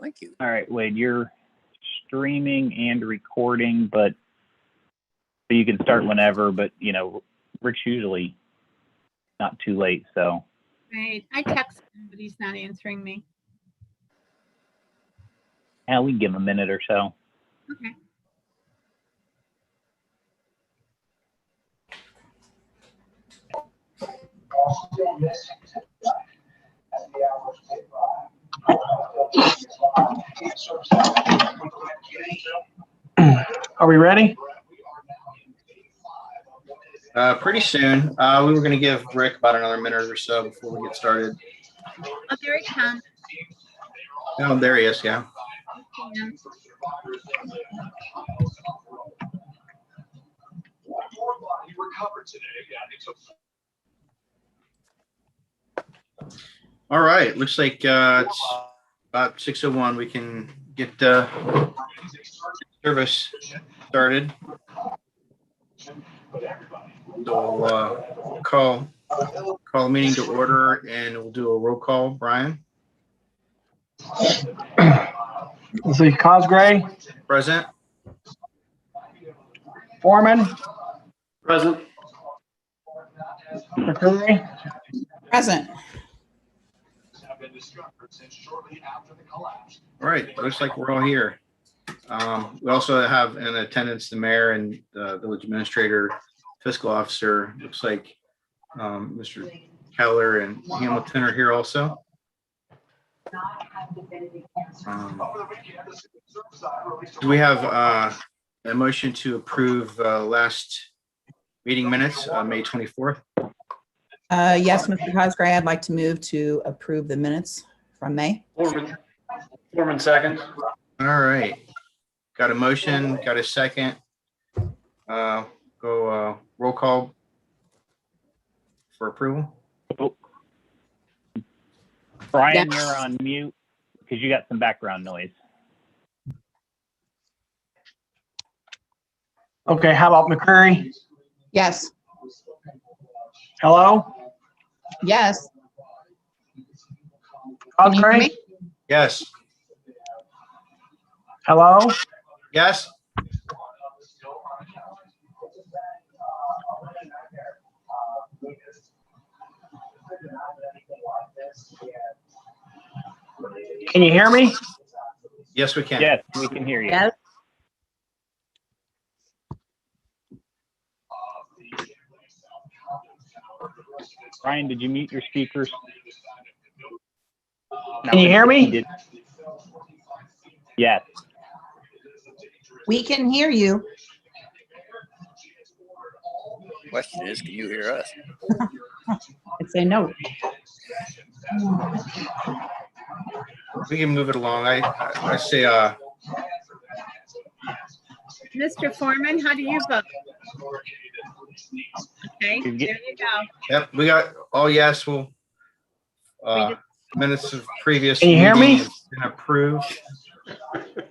Thank you. All right, Wade, you're streaming and recording, but so you can start whenever, but you know, Rick's usually not too late, so. Right. I texted him, but he's not answering me. Yeah, we can give him a minute or so. Okay. Are we ready? Pretty soon. We were going to give Rick about another minute or so before we get started. Oh, there he comes. Oh, there he is. Yeah. Yeah. All right. Looks like it's about 6:01. We can get service started. So call the meeting to order, and we'll do a roll call. Brian? Let's see, Cosgray, Present. Foreman, Present. McCurry, Present. All right. Looks like we're all here. We also have in attendance the mayor and village administrator, fiscal officer. Looks like Mr. Keller and Hamilton are here also. Do we have a motion to approve last meeting minutes, May 24th? Yes, Mr. Cosgray, I'd like to move to approve the minutes from May. Foreman second. All right. Got a motion, got a second. Go roll call for approval. Oh. Brian, Yes. you're on mute because you got some background noise. okay, how about McCurry? Yes. Hello? Yes. Can you hear Cosgray? me? Yes. Hello? Yes. Can you hear me? Yes, we can. Yes, we can hear you. Yes. Brian, did you mute your speakers? Can you hear me? He did. Yes. We can hear you. Question is, can you hear us? I'd say no. We can move it along. I say Mr. Foreman, how do you vote? Okay, there you go. yep, we got all yes. We'll minutes of previous Can you hear me? meeting has been approved.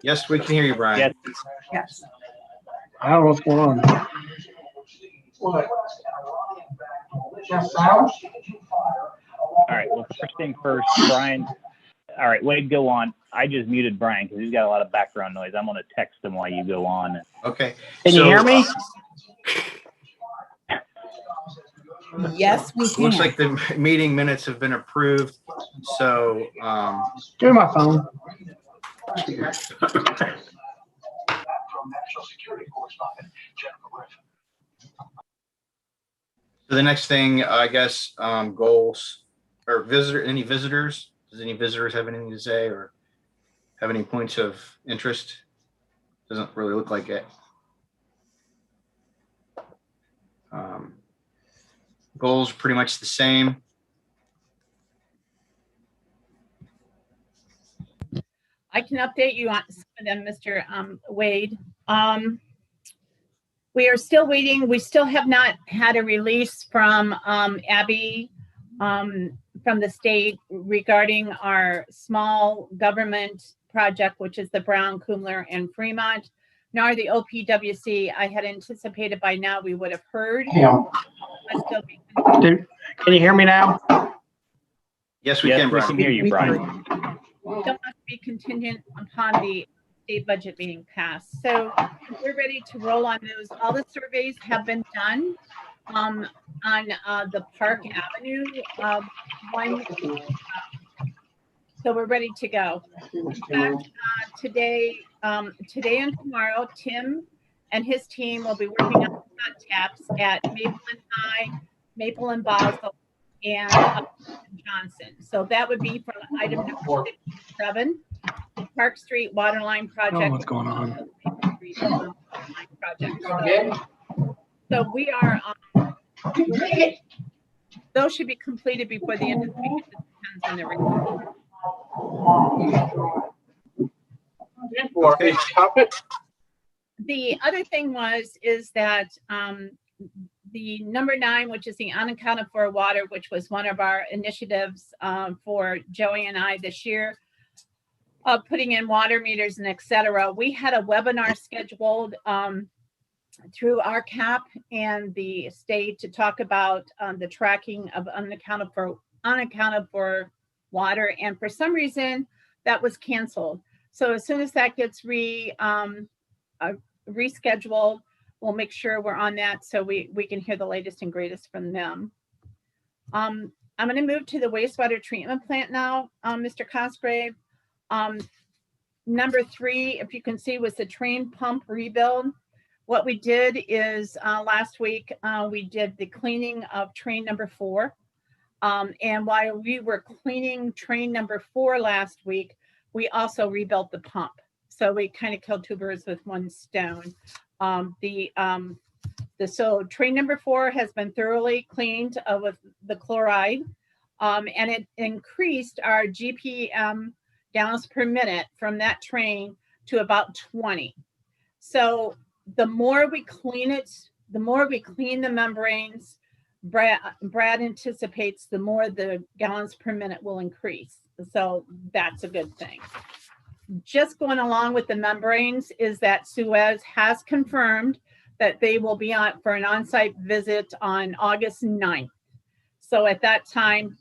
Yes, we can hear you, Brian. Yes. Yes. I don't know what's going on. What? Just sound? All right. Well, first thing first, Brian. All right, Wade, go on. I just muted Brian because he's got a lot of background noise. I'm going to text him while you go on. Okay. Can you hear me? Yes, we can. Looks like the meeting minutes have been approved. So Do my phone. so the next thing, I guess, goals or any visitors? Does any visitors have anything to say or have any points of interest? Doesn't really look like it. Goals are pretty much the same. I can update you on some of them, Mr. Wade. We are still waiting. We still have not had a release from Abby from the state regarding our small government project, which is the Brown, Kumler, and Fremont, nor the OPWC. I had anticipated by now we would have heard. Yeah. But still Can you hear me now? Yes, we Yes, can, we Brian. can hear you, Brian. still must be contingent upon the state budget being passed. So we're ready to roll on those. All the surveys have been done on the Park Avenue one. So we're ready to go. In fact, today and tomorrow, Tim and his team will be working on hot taps at Maple and High, Maple and Boswell, and Johnson. So that would be from item number 67, the Park Street Waterline Oh, Project. what's going on? So we are, those should be completed before the end of the week. It depends on the report. Okay. The other thing is that the number 9, which is the unaccounted for water, which was one of our initiatives for Joey and I this year, putting in water meters and et cetera. We had a webinar scheduled through RCAP and the state to talk about the tracking of unaccounted for water, and for some reason that was canceled. So as soon as that gets rescheduled, we'll make sure we're on that so we can hear the latest and greatest from them. I'm going to move to the wastewater treatment plant now, Mr. Cosgrave. Number 3, if you can see, was the train pump rebuild. What we did is last week, we did the cleaning of train number 4. And while we were cleaning train number 4 last week, we also rebuilt the pump. So we kind of killed 2 birds with 1 stone. So train number 4 has been thoroughly cleaned with the chloride, and it increased our GPM gallons per minute from that train to about 20. So the more we clean it, the more we clean the membranes, Brad anticipates the more the gallons per minute will increase. So that's a good thing. Just going along with the membranes is that Suez has confirmed that they will be on for an on-site visit on August 9th. So at that time,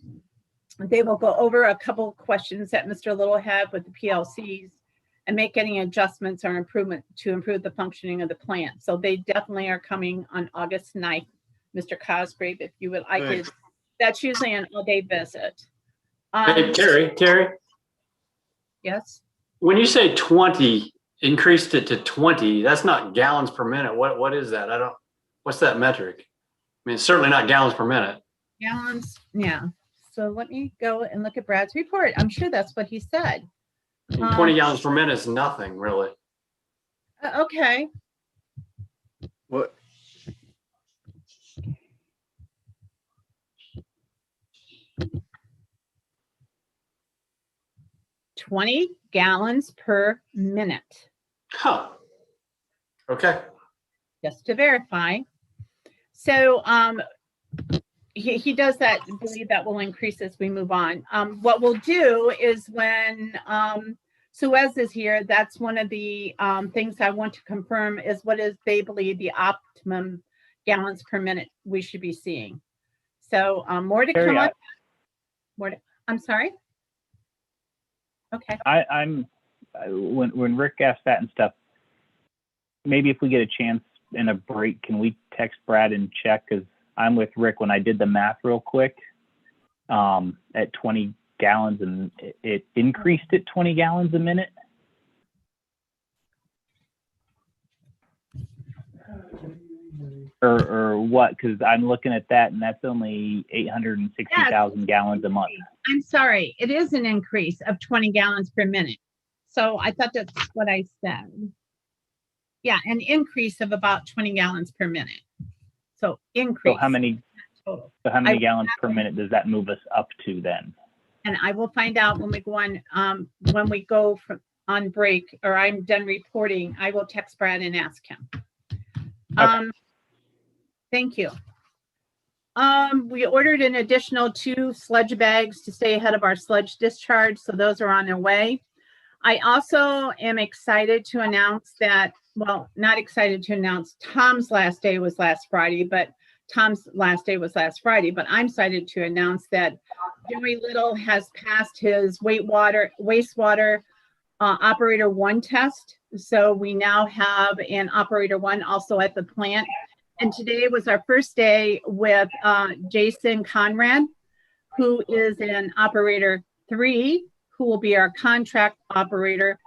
they will go over a couple of questions that Mr. Little had with the PLCs and make any adjustments or improvement to improve the functioning of the plant. So they definitely are coming on August 9th, Mr. Cosgrave, if you would like it. That's usually an all-day visit. Hey, Terry, Yes. when you say 20, increased it to 20, that's not gallons per minute. What is that? What's that metric? I mean, it's certainly not gallons per minute. Gallons, yeah. So let me go and look at Brad's report. I'm sure that's what he said. I mean, 20 gallons per minute is nothing, really. Okay. What? $20 gallons per minute. Huh. Okay. Just to verify. So he does that, believe that will increase as we move on. What we'll do is when Suez is here, that's one of the things I want to confirm is what is they believe the optimum gallons per minute we should be seeing. So more to come on. I'm sorry. Okay. When Rick asked that and stuff, maybe if we get a chance in a break, can we text Brad and check? Because I'm with Rick when I did the math real quick at 20 gallons, and it increased at 20 gallons a minute. Or what? Because I'm looking at that, and that's only 860,000 gallons a month. I'm sorry. It is an increase of 20 gallons per minute. So I thought that's what I said. Yeah, an increase of about 20 gallons per minute. So increase. So how many total? So how many gallons per minute does that move us up to then? And I will find out when we go on, when we go on break, or I'm done reporting, I will text Brad and ask him. Okay. Thank you. We ordered an additional 2 sludge bags to stay ahead of our sludge discharge. So those are on their way. I also am excited to announce that, well, not excited to announce Tom's last day was last Friday, but I'm excited to announce that Joey Little has passed his wastewater operator 1 test. So we now have an operator 1 also at the plant. And today was our first day with Jason Conrad, who is an operator 3, who will be our contract operator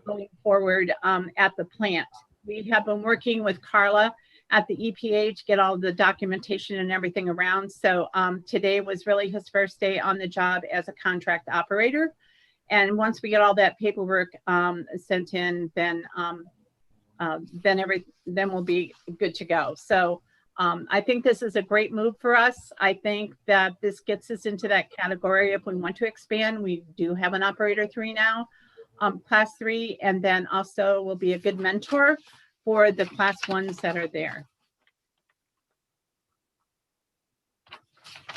going forward at the plant. We have been working with Carla at the EPA to get all the documentation and everything around. So today was really his first day on the job as a contract operator. And once we get all that paperwork sent in, then we'll be good to go. So I think this is a great move for us. I think that this gets us into that category. If we want to expand, we do have an operator 3 now, class 3, and then also will be a good mentor for the class 1s that are there.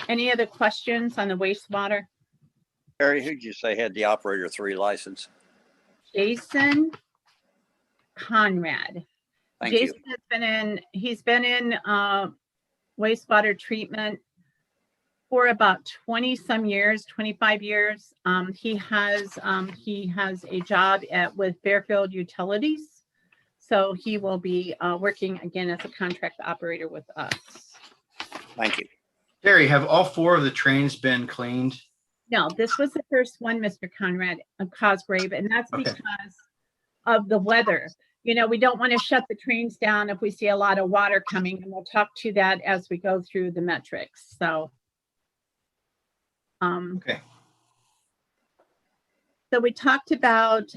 Any other questions on the wastewater? Harry, who'd you say had the operator 3 license? Jason Conrad. Thank Jason you. he's been in wastewater treatment for about 20 some years, 25 years. He has a job with Fairfield Utilities. So he will be working again as a contract operator with us. Thank you. Terry, have all 4 of the trains been cleaned? No, this was the first one, Mr. Conrad Cosgrave, and that's Okay. because of the weather. You know, we don't want to shut the trains down if we see a lot of water coming, and we'll talk to that as we go through the metrics. So, Okay. So we talked about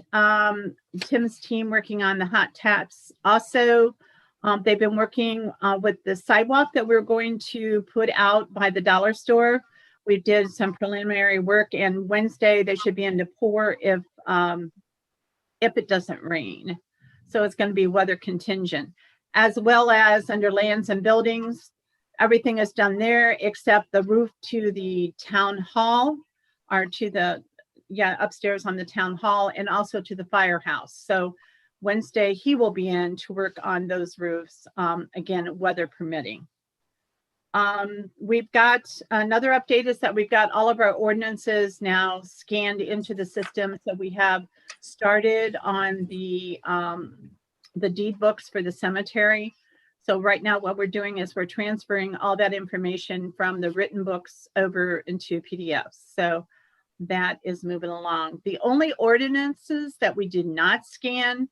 Tim's team working on the hot taps. Also, they've been working with the sidewalk that we're going to put out by the dollar store. We did some preliminary work, and Wednesday they should be in to pour if it doesn't rain. So it's going to be weather contingent, as well as under lands and buildings. Everything is done there except the roof to the town hall, or to the upstairs on the town hall, and also to the firehouse. So Wednesday he will be in to work on those roofs, again, weather permitting. We've got another update is that we've got all of our ordinances now scanned into the system. So we have started on the deed books for the cemetery. So right now what we're doing is we're transferring all that information from the written books over into PDFs. So that is moving along. The only ordinances that we did not scan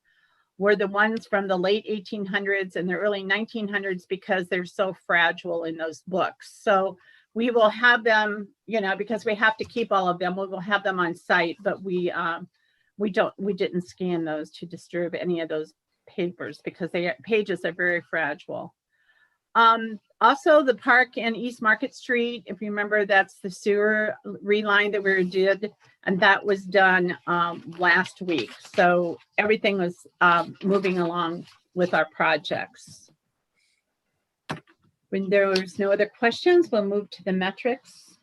were the ones from the late 1800s and the early 1900s, because they're so fragile in those books. So we will have them, because we have to keep all of them, we will have them on site, but we didn't scan those to disturb any of those papers, because pages are very fragile. Also the park in East Market Street, if you remember, that's the sewer reline that we did, and that was done last week. So everything was moving along with our projects. When there was no other questions, we'll move to the metrics.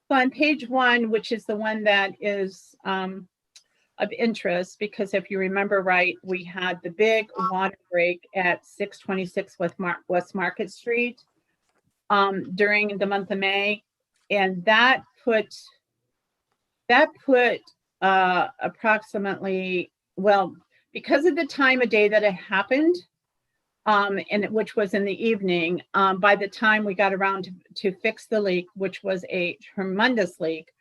So on page 1, which is the one that is of interest, because if you remember right, we had the big water break at 626 West Market Street during the month of May, and that put approximately, well, because of the time of day that it happened, which was in the evening, by the time we got around to fix the leak, which was a tremendous leak,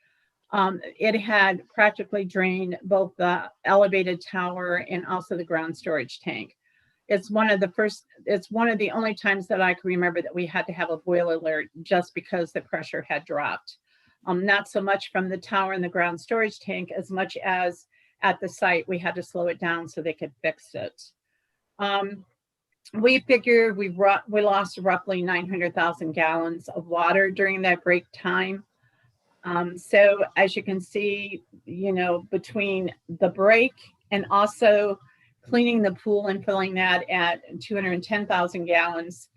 it had practically drained both the elevated tower and also the ground storage tank. It's one of the only times that I can remember that we had to have a boil alert just because the pressure had dropped. Not so much from the tower and the ground storage tank as much as at the site, we had to slow it down so they could fix it. We figured we lost roughly 900,000 gallons of water during that break time. So as you can see, between the break and also cleaning the pool and filling that at 210,000 gallons,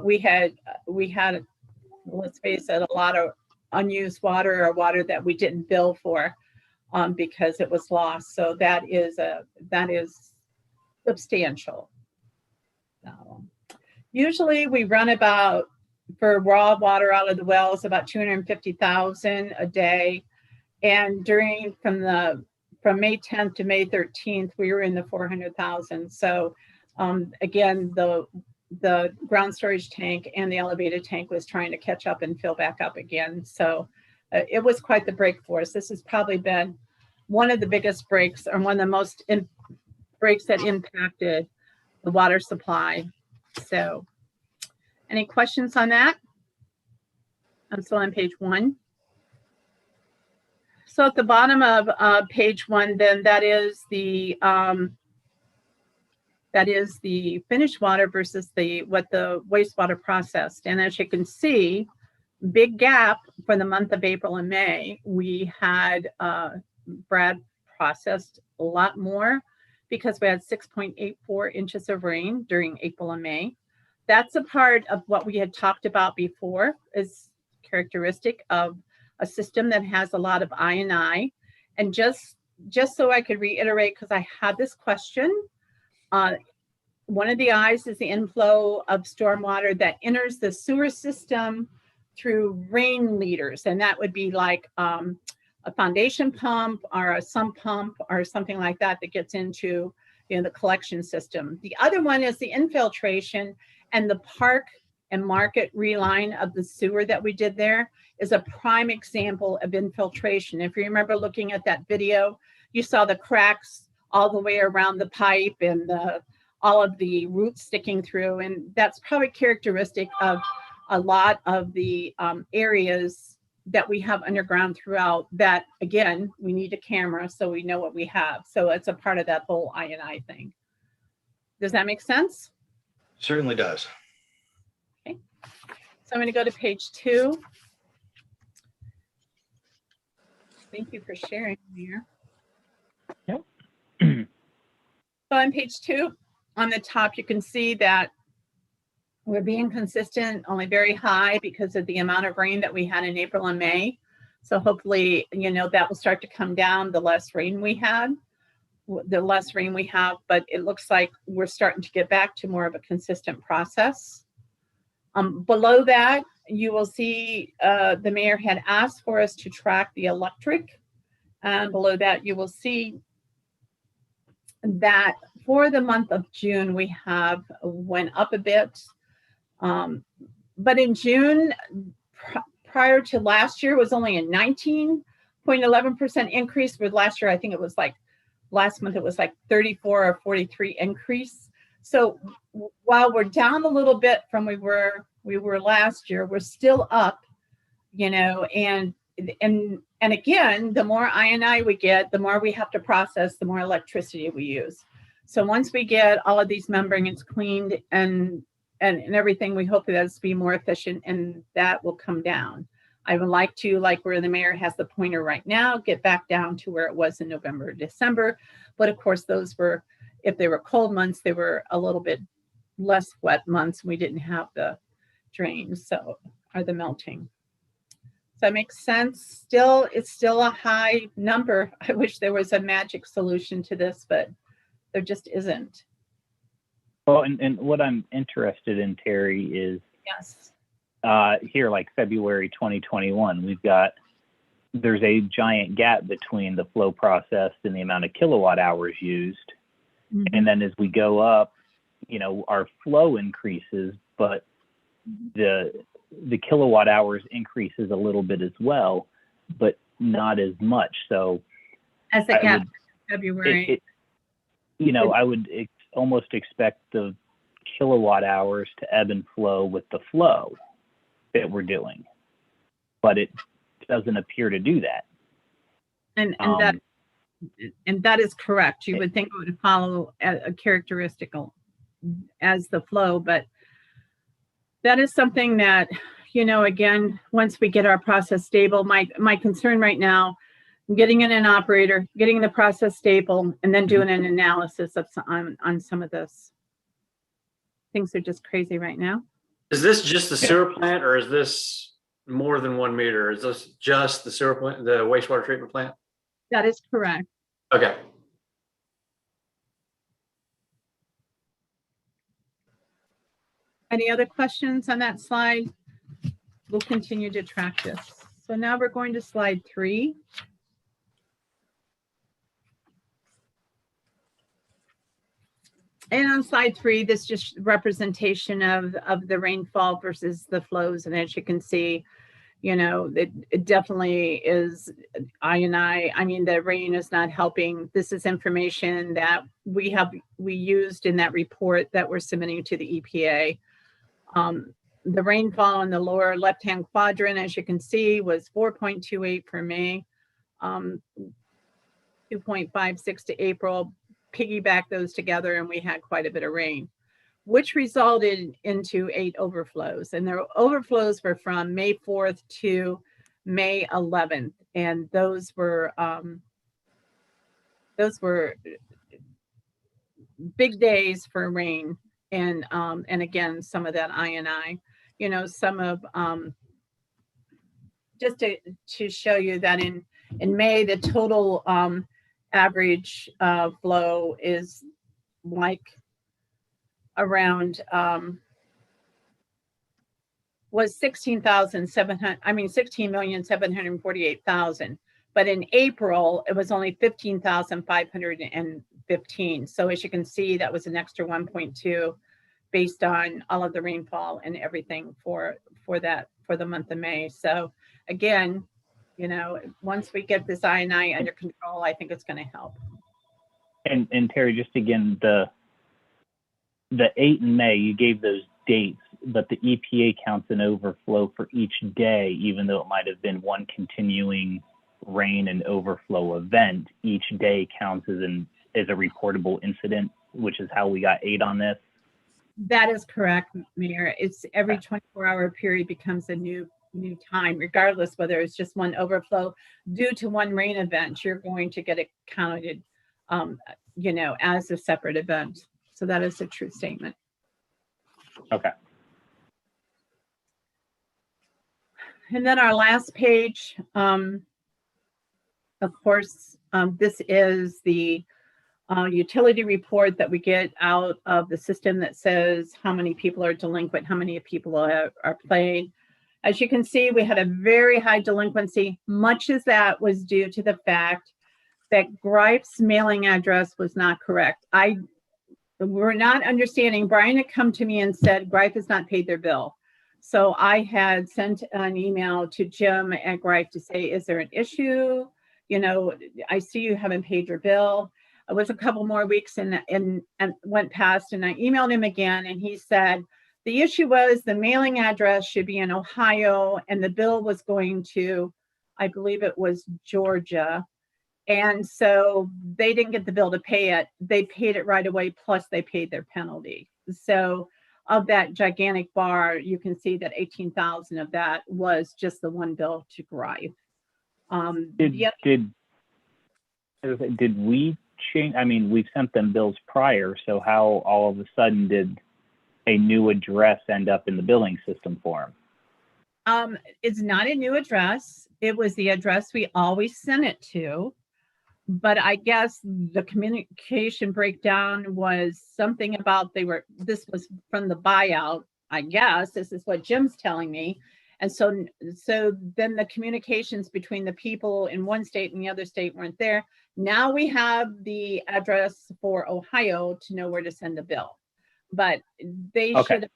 we had, let's face it, a lot of unused water, or water that we didn't bill for because it was lost. So that is substantial. So, usually we run about, for raw water out of the wells, about 250,000 a day. And from the from May 10th to May 13th, we were in the 400,000. So again, the ground storage tank and the elevated tank was trying to catch up and fill back up again. So it was quite the break for us. This has probably been one of the biggest breaks, or one of the most breaks that impacted the water supply. So any questions on that? I'm still on page 1. So at the bottom of page 1, then that is the finished water versus what the wastewater processed. And as you can see, big gap for the month of April and May. We had Brad processed a lot more because we had 6.84 inches of rain during April and May. That's a part of what we had talked about before, is characteristic of a system that has a lot of I&I. And just so I could reiterate, because I had this question, one of the I's is the inflow of stormwater that enters the sewer system through rain leaders. And that would be like a foundation pump or a sump pump or something like that that gets into the collection system. The other one is the infiltration, and the park and market reline of the sewer that we did there is a prime example of infiltration. If you remember looking at that video, you saw the cracks all the way around the pipe and all of the roots sticking through. And that's probably characteristic of a lot of the areas that we have underground throughout that, again, we need a camera so we know what we have. So it's a part of that whole I&I thing. Does that make sense? Certainly does. Okay. So I'm going to go to page 2. Thank you for sharing here. Yep. So on page 2, on the top, you can see that we're being consistent, only very high because of the amount of rain that we had in April and May. So hopefully, that will start to come down the less rain we have, but it looks like we're starting to get back to more of a consistent process. Below that, you will see the mayor had asked for us to track the electric. And below that, you will see that for the month of June, we have went up a bit. But in June, prior to last year, was only a 19.11% increase. With last year, I think it was like last month, it was like 34 or 43 increase. So while we're down a little bit from we were last year, we're still up, and again, the more I&I we get, the more we have to process, the more electricity we use. So once we get all of these membranes cleaned and everything, we hope that it's be more efficient, and that will come down. I would like to, like where the mayor has the pointer right now, get back down to where it was in November or December. But of course, those were, if they were cold months, they were a little bit less wet months. We didn't have the drains, or the melting. Does that make sense? It's still a high number. I wish there was a magic solution to this, but there just isn't. Well, and what I'm interested in, Terry, is Yes. Here, like February 2021, there's a giant gap between the flow processed and the amount of kilowatt hours used. Mm-hmm. And then as we go up, our flow increases, but the kilowatt hours increases a little bit as well, but not as much. So As the gap in February. I would almost expect the kilowatt hours to ebb and flow with the flow that we're doing, but it doesn't appear to do that. And that is correct. You would think it would follow a characteristical as the flow, but that is something that, again, once we get our process stable, my concern right now, getting in an operator, getting the process stable, and then doing an analysis on some of this. Things are just crazy right now. Is this just the sewer plant, or is this more than 1 meter? Is this just the sewer plant, the wastewater treatment plant? That is correct. Okay. Any other questions on that slide? We'll continue to track this. So now we're going to slide 3. And on slide 3, this just representation of the rainfall versus the flows. And as you can see, you know, it definitely is I mean, the rain is not helping. This is information that we used in that report that we're submitting to the EPA. The rainfall in the lower left-hand quadrant, as you can see, was 4.28 for May, 2.56 to April. Piggyback those together, and we had quite a bit of rain, which resulted into 8 overflows. And the overflows were from May 4th to May 11th. And those were big days for rain. And again, some of that INI, you know, some of, just to show you that in May, the total average flow is like around was 16,748,000, but in April it was only 15,515. So as you can see, that was an extra 1.2 based on all of the rainfall and everything for the month of May. So again, you know, once we get this INI under control, I think it's going to help. And Terry, just again, the 8 in May, you gave those dates, but the EPA counts an overflow for each day, even though it might have been one continuing rain and overflow event. Each day counts as a reportable incident, which is how we got 8 on this. That is correct, Mayor. It's every 24-hour period becomes a new time, regardless whether it's just one overflow due to one rain event. You're going to get it counted, you know, as a separate event. So that is a true statement. Okay. And then our last page, of course, this is the utility report that we get out of the system that says how many people are delinquent, how many people are playing. As you can see, we had a very high delinquency. Much of that was due to the fact that Greif's mailing address was not correct. We're not understanding. Brian had come to me and said, Greif has not paid their bill. So I had sent an email to Jim at Greif to say, is there an issue? You know, I see you haven't paid your bill. It was a couple more weeks and went past, and I emailed him again, and he said, the issue was the mailing address should be in Ohio, and the bill was going to, I believe it was Georgia. And so they didn't get the bill to pay it. They paid it right away, plus they paid their penalty. So of that gigantic bar, you can see that 18,000 of that was just the one bill to Greif. Did we change? I mean, we've sent them bills prior, so how all of a sudden did a new address end up in the billing system for them? It's not a new address. It was the address we always sent it to. But I guess the communication breakdown was something about this was from the buyout, I guess. This is what Jim's telling me. And so then the communications between the people in one state and the other state weren't there. Now we have the address for Ohio to know where to send the bill. But they should have,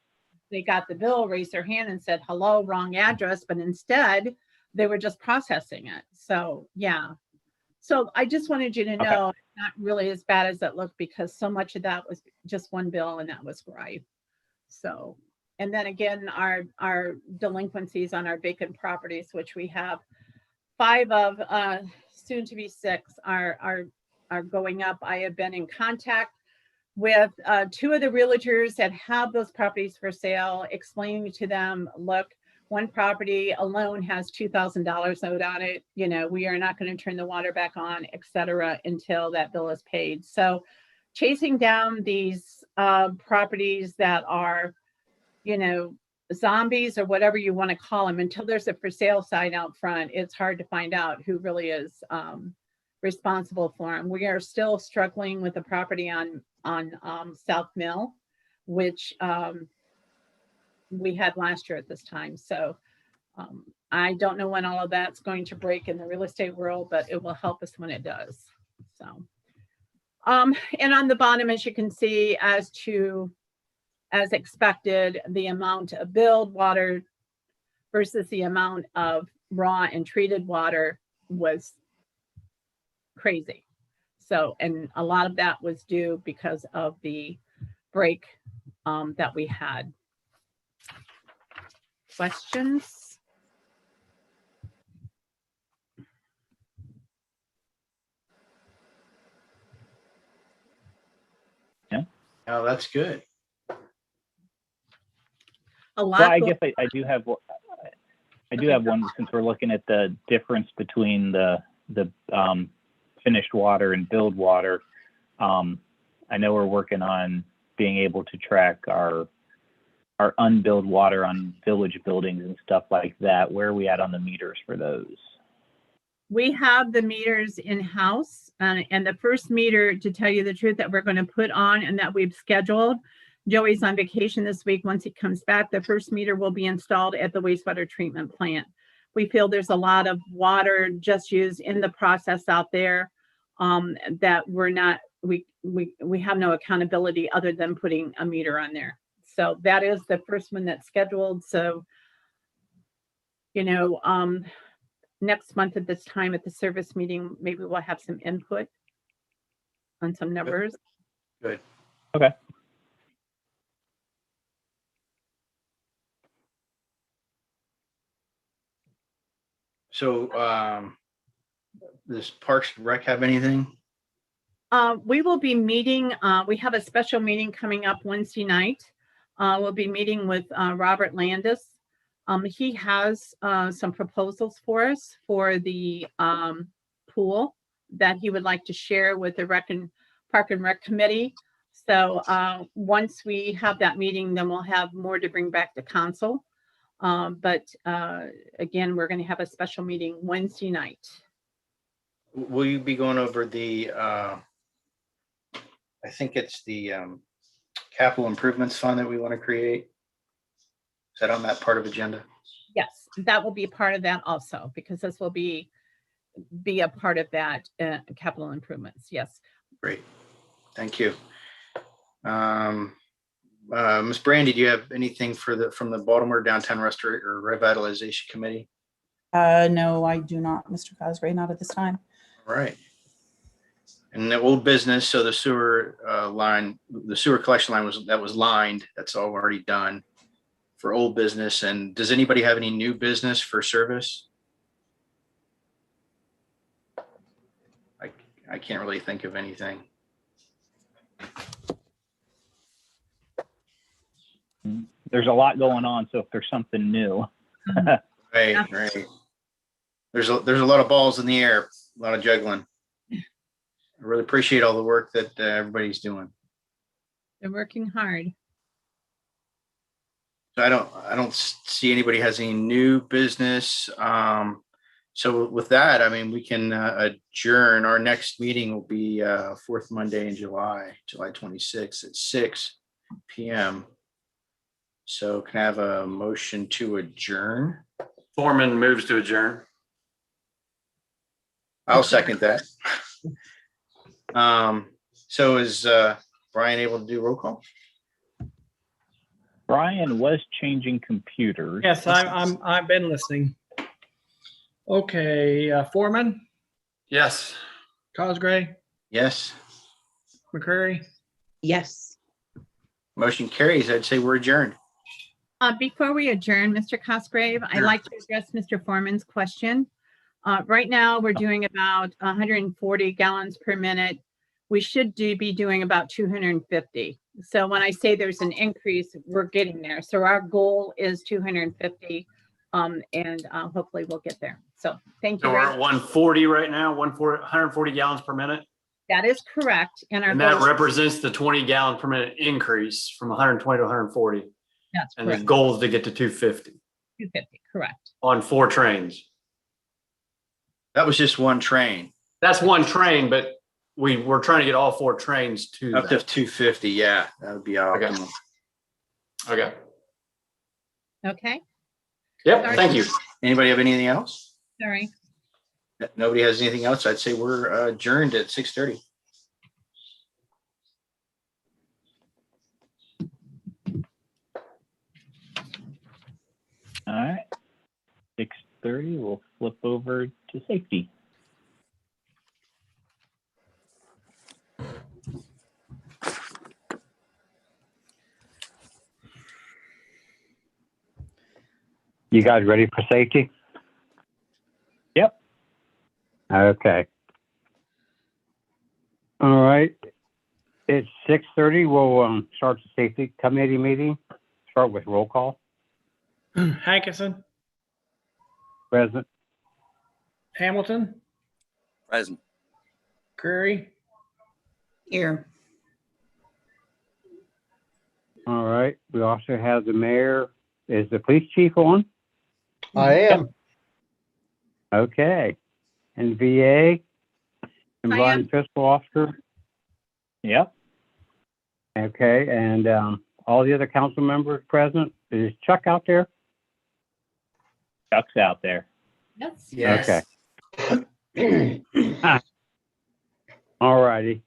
they got the bill, raised their hand and said, hello, wrong address. But instead, they were just processing it. So, yeah. So I just wanted you to know it's not really as bad as it looked, because so much of that was just one bill, and that was Greif. So, and then again, our delinquencies on our vacant properties, which we have 5 of, soon to be 6, are going up. I have been in contact with 2 of the realtors that have those properties for sale, explaining to them, look, one property alone has $2,000 owed on it. You know, we are not going to turn the water back on, et cetera, until that bill is paid. So chasing down these properties that are, you know, zombies or whatever you want to call them, until there's a for sale sign out front, it's hard to find out who really is responsible for them. We are still struggling with the property on South Mill, which we had last year at this time. So I don't know when all of that's going to break in the real estate world, but it will help us when it does. So And on the bottom, as you can see, as expected, the amount of billed water versus the amount of raw and treated water was crazy. So, and a lot of that was due because of the break that we had. Questions? Oh, that's good. A lot. Well, I guess I do have one, since we're looking at the difference between the finished water and billed water. I know we're working on being able to track our unbilled water on village buildings and stuff like that. Where are we at on the meters for those? We have the meters in-house, and the first meter, to tell you the truth, that we're going to put on and that we've scheduled. Joey's on vacation this week. Once he comes back, the first meter will be installed at the wastewater treatment plant. We feel there's a lot of water just used in the process out there that we have no accountability other than putting a meter on there. So that is the first one that's scheduled. So, next month at this time at the service meeting, maybe we'll have some input on some numbers. Good. Okay. So, does Parks and Rec have anything? We will be meeting, we have a special meeting coming up Wednesday night. We'll be meeting with Robert Landis. He has some proposals for us for the pool that he would like to share with the Park and Rec Committee. So once we have that meeting, then we'll have more to bring back to council. But again, we're going to have a special meeting Wednesday night. Will you be going over the, I think it's the capital improvements fund that we want to create? Is that on that part of agenda? Yes, that will be part of that also, because this will be a part of that capital improvements. Yes. Great. Thank you. Ms. Brandy, do you have anything from the Baltimore Downtown Restoration or Revitalization Committee? No, I do not, Mr. Cosgray, not at this time. All right. And the old business, so the sewer collection line was lined. That's all already done for old business. And does anybody have any new business for service? I can't really think of anything. There's a lot going on, so if there's something new. Right. There's a lot of balls in the air, a lot of juggling. I really appreciate all the work that everybody's doing. They're working hard. So I don't see anybody has any new business. So with that, I mean, we can adjourn. Our next meeting will be fourth Monday in July 26th at 6 p.m. So can I have a motion to adjourn? Foreman moves to adjourn. I'll second that. So is Brian able to do roll call? Brian was changing computers. Yes, I've been listening. Okay, Foreman, Yes. Cosgray, Yes. McCreary. Yes. Motion carries. I'd say we're adjourned. Before we adjourn, Mr. Cosgrave, I'd Sure. like to address Mr. Foreman's question. Right now, we're doing about 140 gallons per minute. We should be doing about 250. So when I say there's an increase, we're getting there. So our goal is 250, and hopefully we'll get there. So thank you. So we're at 140 right now, 140 gallons per minute. That is correct. And our And that goal, represents the 20 gallon per minute increase from 120 to 140. that's And the correct. goal is to get to 250 250, correct. on 4 trains. That was just one train. That's one train, but we're trying to get all 4 trains to Up to that. 250. Yeah, that would be optimal. Okay. Okay, Yep. Sorry. Thank you. Anybody have anything else? sorry. Nobody has anything else. I'd say we're adjourned at 6:30. All right. 6:30, we'll flip over to safety. You guys ready for safety? Yep. Okay. All right. It's 6:30. We'll start the safety committee meeting. Start with roll call. Hankinson, Present. Hamilton, Present. Curry, Here. All right. We also have the mayor. Is the police chief on? I am. Okay. And VA, I combined fiscal officer. Yep. Okay. And all the other council members present. Is Chuck out there? Chuck's out there. Yes. Okay. All righty.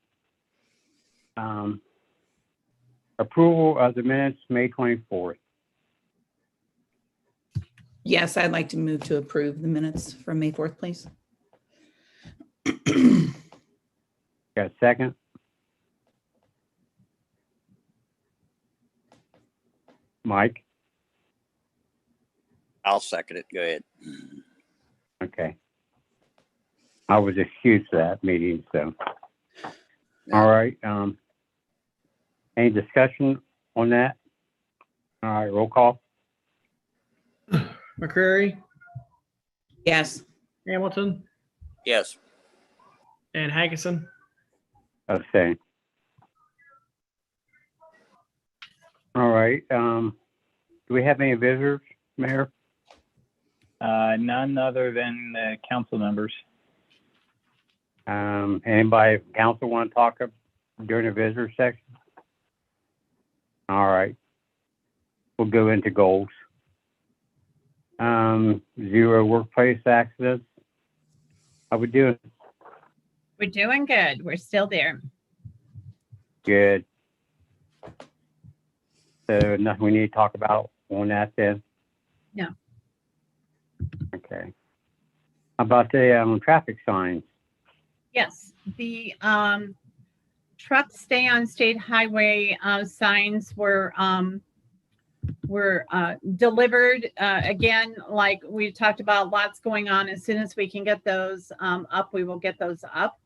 Approval of the minutes, May 24th. Yes, I'd like to move to approve the minutes from May 4th, please. Got a second? Mike? I'll second it. Go ahead. Okay. I was excused for that meeting, so. All right, any discussion on that? All right, roll call. McCreary, Yes. Hamilton, Yes. and Hankinson. Abstain. All right, do we have any visitors, Mayor? None other than the council members. Anybody from council want to talk during the visitor section? All right. We'll go into goals. 0 workplace accidents. How we doing? We're doing good. We're still there. Good. So nothing we need to talk about on that then? No. Okay. How about the traffic signs? Yes, the trucks stay on state highway signs were delivered. Again, like we talked about, lots going on. As soon as we can get those up, we will get those up.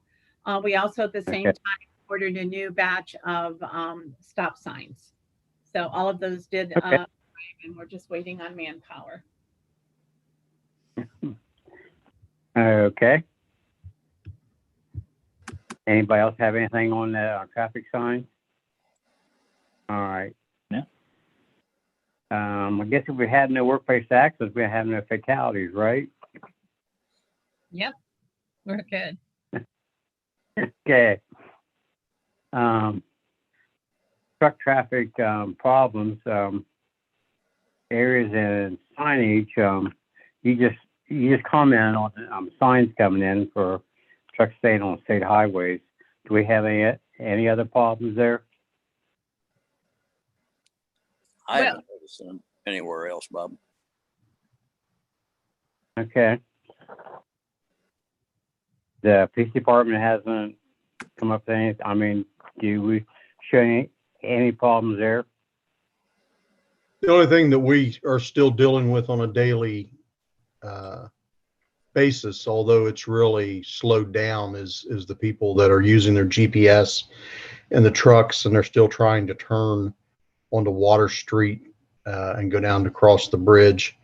We also at the same Okay. time ordered a new batch of stop signs. So all of those did, Okay. and we're just waiting on manpower. Okay. Anybody else have anything on the traffic signs? All right. No. I guess if we had no workplace accidents, we have no fatalities, right? Yep, we're good. Okay. Truck traffic problems, areas and signage. You just commented on signs coming in for trucks staying on state highways. Do we have any other problems there? I Well- haven't noticed them anywhere else, Bob. Okay. The police department hasn't come up with any, I mean, do we show any problems there? The only thing that we are still dealing with on a daily basis, although it's really slowed down, is the people that are using their GPS in the trucks and they're still trying to turn onto Water Street and go down to cross the bridge.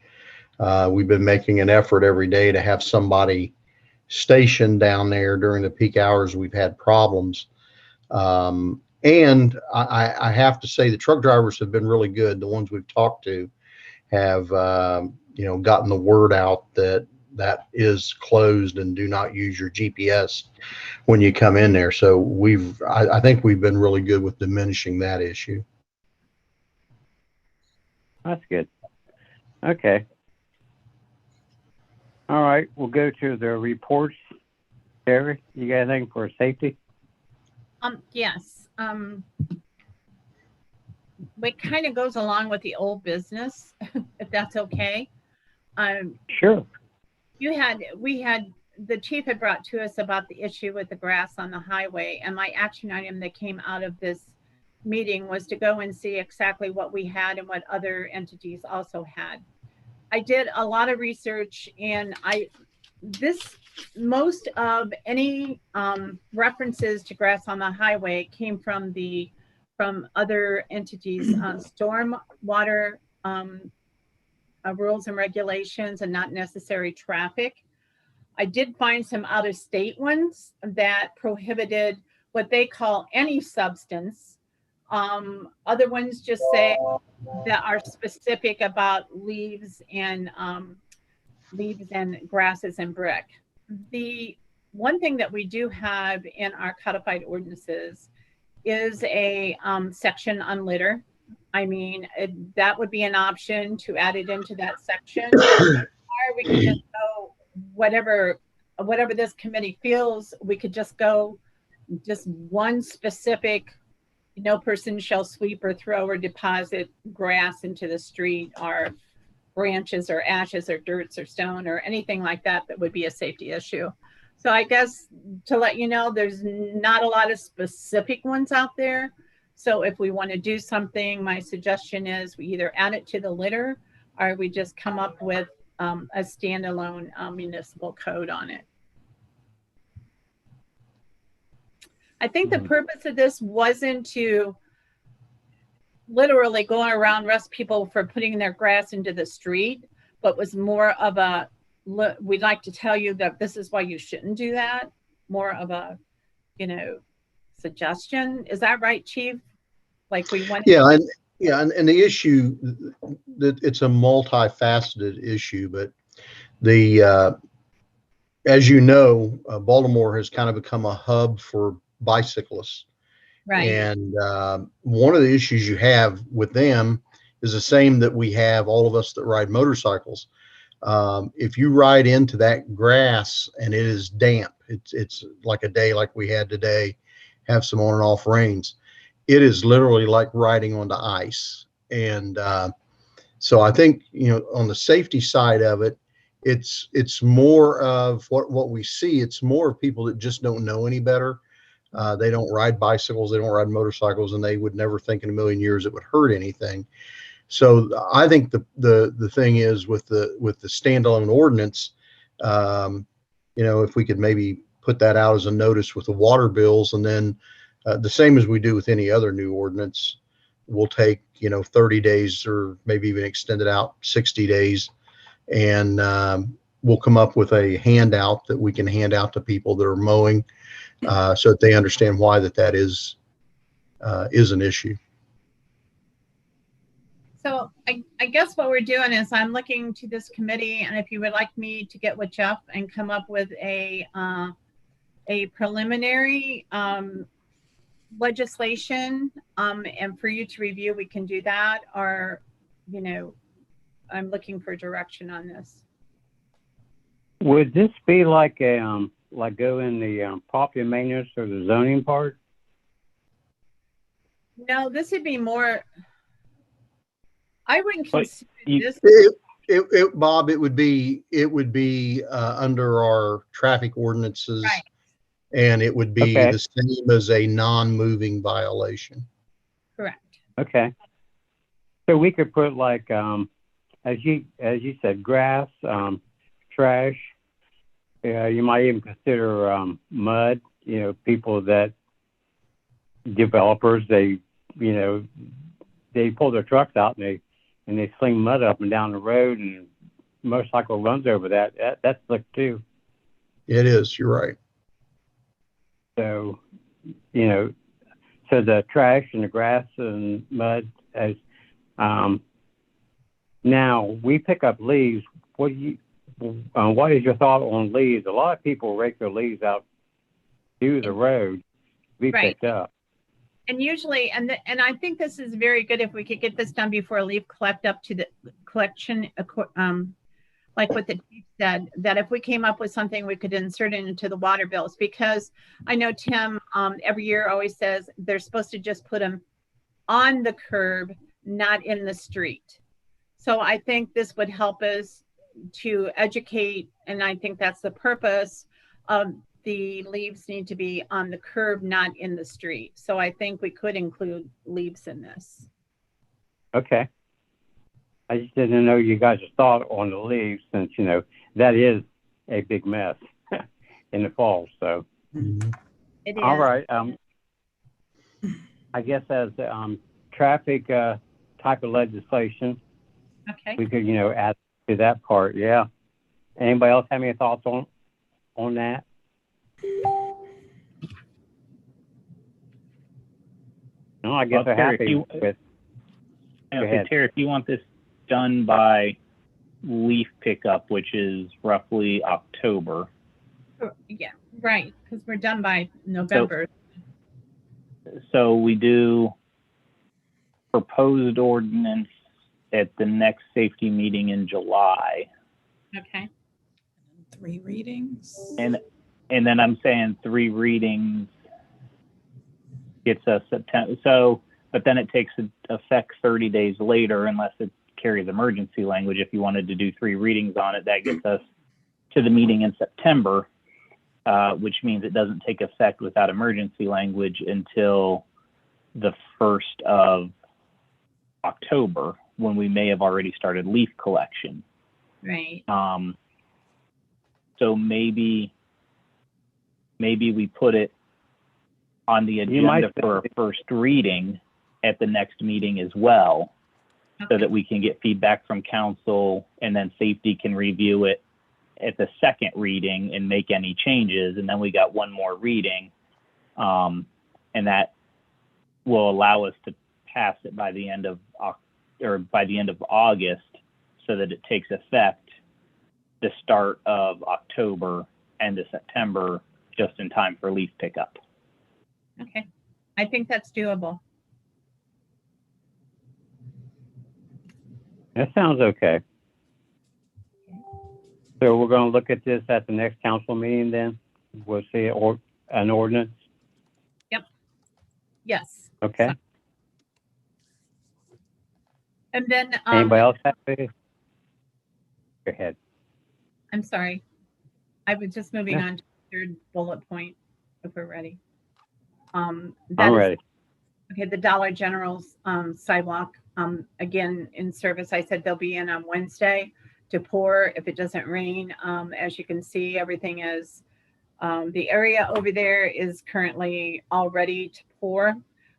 We've been making an effort every day to have somebody stationed down there during the peak hours. We've had problems. And I have to say the truck drivers have been really good. The ones we've talked to have, gotten the word out that is closed and do not use your GPS when you come in there. So I think we've been really good with diminishing that issue. That's good. Okay. All right, we'll go to the reports. Terry, you got anything for safety? Yes. It kind of goes along with the old business, if that's okay. Sure. The chief had brought to us about the issue with the grass on the highway, and my action item that came out of this meeting was to go and see exactly what we had and what other entities also had. I did a lot of research, and most of any references to grass on the highway came from other entities, stormwater rules and regulations, and not necessary traffic. I did find some out-of-state ones that prohibited what they call any substance. Other ones just say that are specific about leaves and grasses and brick. The one thing that we do have in our codified ordinances is a section on litter. I mean, that would be an option to add it into that section, or we could just go whatever this committee feels. We could just go one specific. No person shall sweep or throw or deposit grass into the street, or branches or ashes or dirts or stone or anything like that would be a safety issue. So I guess to let you know, there's not a lot of specific ones out there. So if we want to do something, my suggestion is we either add it to the litter, or we just come up with a standalone municipal code on it. I think the purpose of this wasn't to literally go around arrest people for putting their grass into the street, but was more of a, we'd like to tell you that this is why you shouldn't do that. More of a, suggestion. Is that right, Chief? Like we want. Yeah, and the issue that it's a multifaceted issue, but as you know, Baltimore has kind of become a hub for bicyclists. Right. And one of the issues you have with them is the same that we have, all of us that ride motorcycles. If you ride into that grass and it is damp, it's like a day like we had today, have some on and off rains. It is literally like riding onto ice. And so I think, on the safety side of it, it's more of what we see. It's more of people that just don't know any better. They don't ride bicycles, they don't ride motorcycles, and they would never think in a million years it would hurt anything. So I think the thing is with the standalone ordinance, if we could maybe put that out as a notice with the water bills, and then the same as we do with any other new ordinance, we'll take 30 days or maybe even extend it out 60 days, and we'll come up with a handout that we can hand out to people that are mowing, so that they understand why that is an issue. So I guess what we're doing is I'm looking to this committee, and if you would like me to get with Jeff and come up with a preliminary legislation, and for you to review, we can do that. Or, I'm looking for direction on this. Would this be like go in the property maintenance or the zoning part? No, this would be more. I wouldn't consider this. Bob, it would be under our traffic ordinances, right. And it would be okay. the same as a non-moving violation. Correct. Okay. So we could put like, as you said, grass, trash. You might even consider mud. People that developers, they pull their trucks out and they sling mud up and down the road, and motorcycle runs over that. That's slick too. It is. You're right. So, so the trash and the grass and mud, as now we pick up leaves. What is your thought on leaves? A lot of people rake their leaves out to the road to be right. picked up. And usually, and I think this is very good if we could get this done before leaf collect up to the collection, like what the chief said, that if we came up with something, we could insert it into the water bills, because I know Tim every year always says they're supposed to just put them on the curb, not in the street. So I think this would help us to educate, and I think that's the purpose of the leaves need to be on the curb, not in the street. So I think we could include leaves in this. Okay. I just didn't know you guys' thought on the leaves, since, you know, that is a big mess in the fall. So, It is. all right. I guess as traffic type of legislation, Okay. we could, you know, add to that part. Yeah. Anybody else have any thoughts on that? No, I guess Well, they're Terry, happy with. Go Okay, ahead. Terry, if you want this done by leaf pickup, which is roughly October. Yeah, right, because we're done by November. So we do proposed ordinance at the next safety meeting in July. Okay. 3 readings. And then I'm saying 3 readings gets us September. So, but then it takes effect 30 days later, unless it carries emergency language. If you wanted to do 3 readings on it, that gets us to the meeting in September, which means it doesn't take effect without emergency language until the 1st of October, when we may have already started leaf collection. Right. So maybe we put it on the You might agenda for a first reading at the next meeting as well, so that we can get feedback from council, and then safety can review it at the second reading and make any changes. And then we got 1 more reading. And that will allow us to pass it by the end of August, so that it takes effect the start of October, end of September, just in time for leaf pickup. Okay. I think that's doable. That sounds okay. So we're going to look at this at the next council meeting then? We'll see an ordinance? Yes. Okay. And then, Anybody else have any? Go ahead. I'm sorry. I was just moving Yeah. on to the 3rd bullet point, if we're ready. I'm That is- ready. Okay, the Dollar General's sidewalk, again, in service. I said they'll be in on Wednesday to pour if it doesn't rain. As you can see, everything is, the area over there is currently all ready to pour.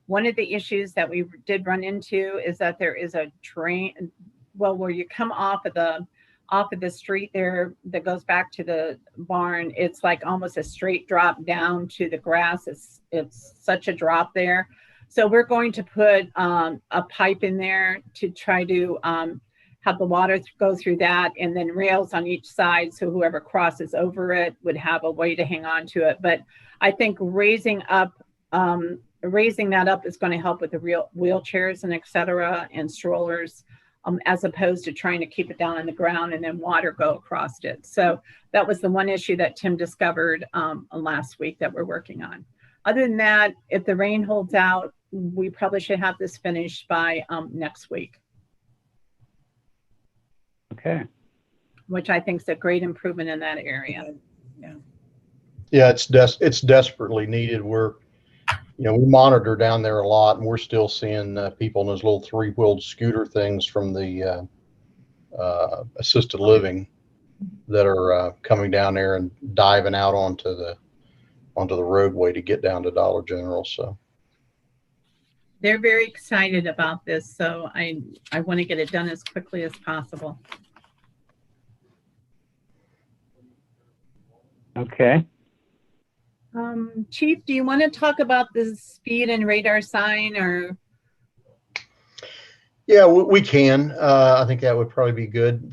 One of the issues that we did run into is that there is a drain, well, where you come off of the street there that goes back to the barn, it's like almost a straight drop down to the grass. It's such a drop there. So we're going to put a pipe in there to try to have the water go through that, and then rails on each side, so whoever crosses over it would have a way to hang on to it. But I think raising that up is going to help with the real wheelchairs and et cetera, and strollers, as opposed to trying to keep it down on the ground and then water go across it. So that was the one issue that Tim discovered last week that we're working on. Other than that, if the rain holds out, we probably should have this finished by next week, Okay. which I think is a great improvement in that area. Yeah, it's desperately needed. We monitor down there a lot, and we're still seeing people in those little 3-wheeled scooter things from the assisted living that are coming down there and diving out onto the roadway to get down to Dollar General. So They're very excited about this, so I want to get it done as quickly as possible. Okay. Chief, do you want to talk about the speed and radar sign, or? yeah, we can. I think that would probably be good.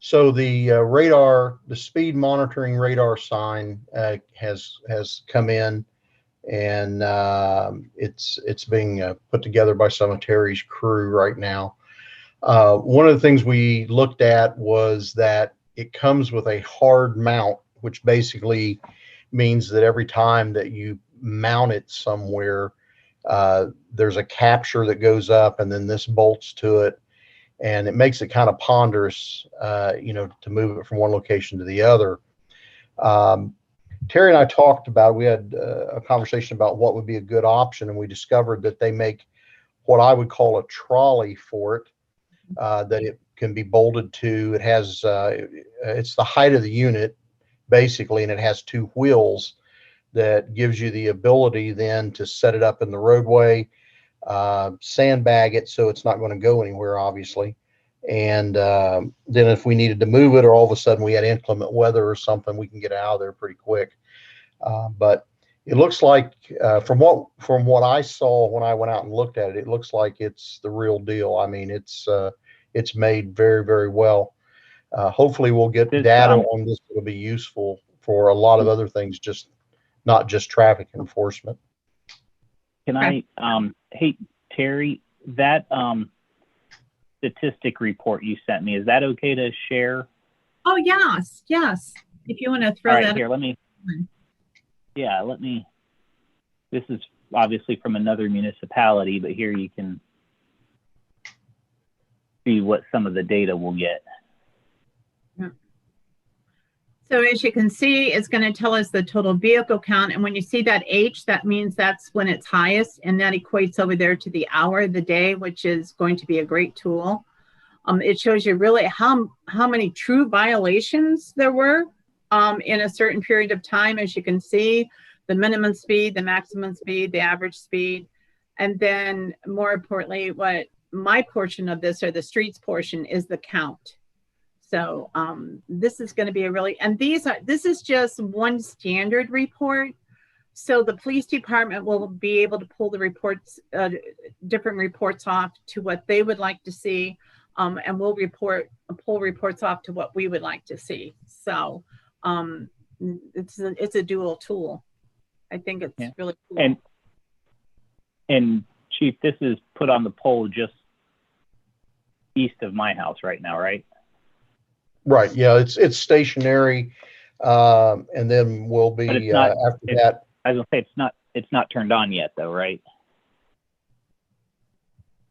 So the radar, the speed monitoring radar sign has come in, and it's being put together by some of Terry's crew right now. One of the things we looked at was that it comes with a hard mount, which basically means that every time that you mount it somewhere, there's a capture that goes up, and then this bolts to it. and it makes it kind of ponderous, to move it from one location to the other. Terry and I talked about, we had a conversation about what would be a good option, and we discovered that they make what I would call a trolley for it, that it can be bolted to. It has, it's the height of the unit, basically, and it has two wheels that gives you the ability then to set it up in the roadway, sandbag it so it's not going to go anywhere, obviously. And then if we needed to move it, or all of a sudden we had inclement weather or something, we can get out of there pretty quick. But it looks like, from what I saw when I went out and looked at it, it looks like it's the real deal. I mean, it's made very, very well. Hopefully we'll get data on this that'll be useful for a lot of other things, not just traffic enforcement. Can I, hey, Terry, that statistic report you sent me, is that okay to share? Oh, yes, yes. If you want to throw All right, that. here, let me, this is obviously from another municipality, but here you can see what some of the data we'll get. So as you can see, it's going to tell us the total vehicle count. And when you see that H, that means that's when it's highest. And that equates over there to the hour of the day, which is going to be a great tool. It shows you really how many true violations there were in a certain period of time. As you can see, the minimum speed, the maximum speed, the average speed. And then more importantly, what my portion of this, or the streets portion, is the count. So this is going to be a really, and this is just one standard report. So the police department will be able to pull the reports, different reports off to what they would like to see. And we'll pull reports off to what we would like to see. So it's a dual tool. I think it's really cool. And Chief, this is put on the pole just east of my house right now, right? Right. Yeah, it's stationary, and then we'll be after that. I was gonna say it's not turned on yet, though, right?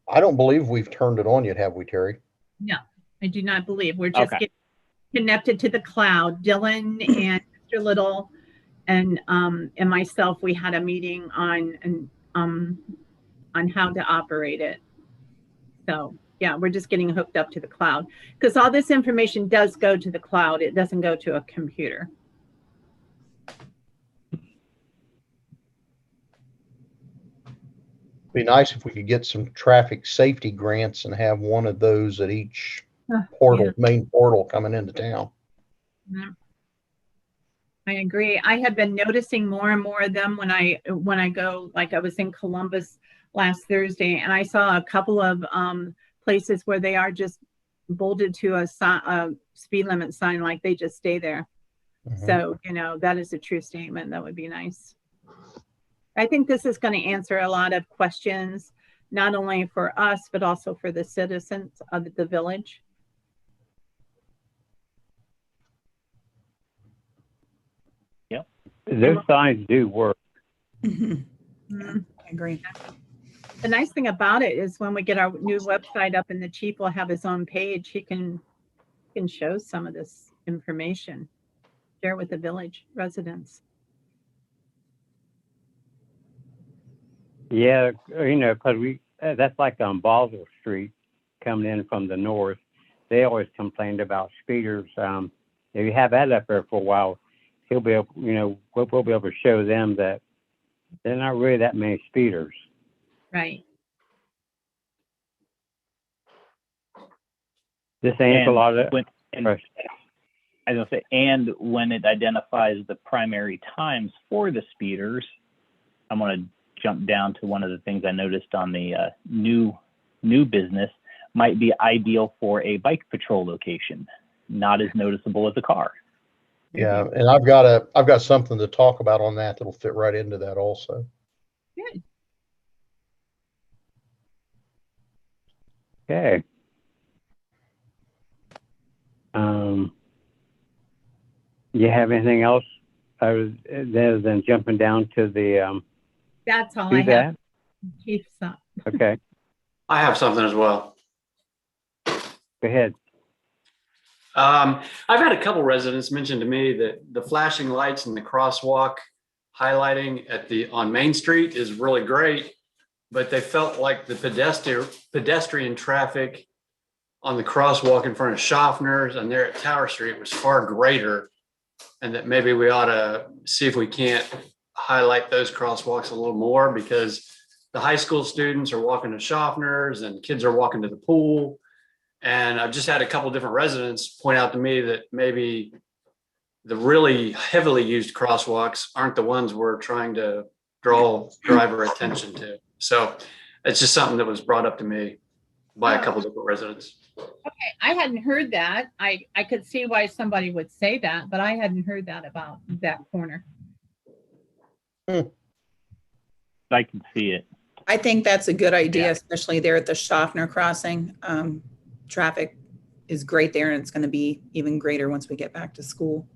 I don't believe we've turned it on yet, have we, Terry? No, I do not believe. We're just getting connected to the cloud. Dylan and Mr. Little and myself, we had a meeting on how to operate it. So yeah, we're just getting hooked up to the cloud, because all this information does go to the cloud. It doesn't go to a computer. Be nice if we could get some traffic safety grants and have one of those at each portal, main portal coming into town. Yeah. I agree. I have been noticing more and more of them when I go, like I was in Columbus last Thursday, and I saw a couple of places where they are just bolted to a speed limit sign, like they just stay there. Mm-hmm. So, that is a true statement. That would be nice. I think this is going to answer a lot of questions, not only for us, but also for the citizens of the village. Yep. Those signs do work. Mm-hmm. I agree. The nice thing about it is when we get our new website up and the chief will have his own page, he can show some of this information, share with the village residents. Yeah, because that's like on Boswell Street coming in from the north. They always complained about speeders. If you have that up there for a while, he'll be able, we'll be able to show them that there are not really that many speeders. Right. This ain't a lot of. I was gonna say, and when it identifies the primary times for the speeders, I'm gonna jump down to one of the things I noticed on the new business might be ideal for a bike patrol location, not as noticeable as a car. Yeah, and I've got something to talk about on that that'll fit right into that also. Good. Okay. You have anything else other than jumping down to the that's all I have. Chief's up. Okay. I have something as well. Go ahead. I've had a couple residents mention to me that the flashing lights and the crosswalk highlighting on Main Street is really great, but they felt like the pedestrian traffic on the crosswalk in front of Schaffner's and there at Tower Street was far greater, and that maybe we ought to see if we can't highlight those crosswalks a little more, because the high school students are walking to Schaffner's and kids are walking to the pool. And I've just had a couple different residents point out to me that maybe the really heavily used crosswalks aren't the ones we're trying to draw driver attention to. So it's just something that was brought up to me by a couple different residents. Okay, I hadn't heard that. I could see why somebody would say that, but I hadn't heard that about that corner. I can see it. I think that's a good idea, Yeah. especially there at the Schaffner crossing. Traffic is great there, and it's going to be even greater once we get back to school.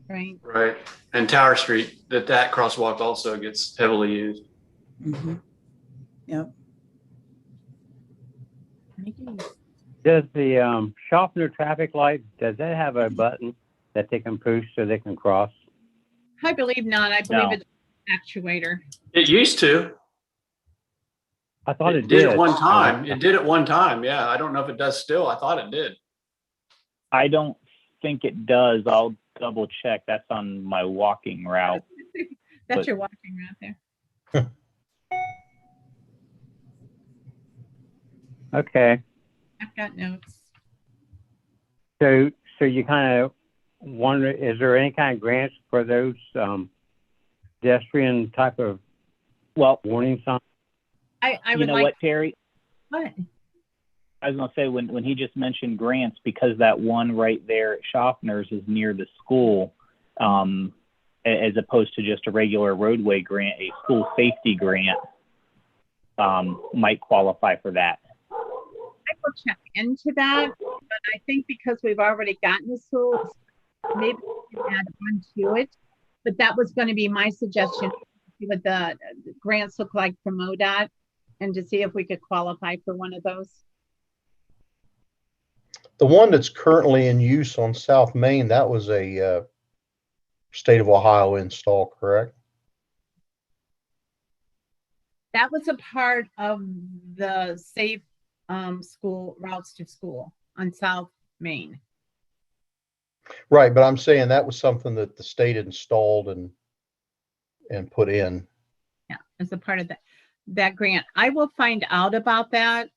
Right. Right. And Tower Street, that crosswalk also gets heavily used. Mm-hmm. Yep. Does the Schaffner traffic light, does that have a button that they can push so they can cross? I believe not. I believe No. it's an actuator. It used to. I thought it did did. at one time. It did at one time. Yeah. I don't know if it does still. I thought it did. I don't think it does. I'll double check. That's on my walking route. That's But- your walking route there. Okay. I've got notes. So you kind of wonder, is there any kind of grants for those pedestrian type of Well, warning signs? I you would know like, what, Terry? what? I was gonna say when he just mentioned grants, because that one right there at Schaffner's is near the school, as opposed to just a regular roadway grant, a school safety grant might qualify for that. I will check into that, but I think because we've already gotten the schools, maybe we can add on to it. But that was going to be my suggestion, see what the grants look like from MoDOT and to see if we could qualify for one of those. The one that's currently in use on South Main, that was a state of Ohio install, correct? That was a part of the safe school routes to school on South Main. Right, but I'm saying that was something that the state installed and put in. Yeah, as a part of that grant. I will find out about that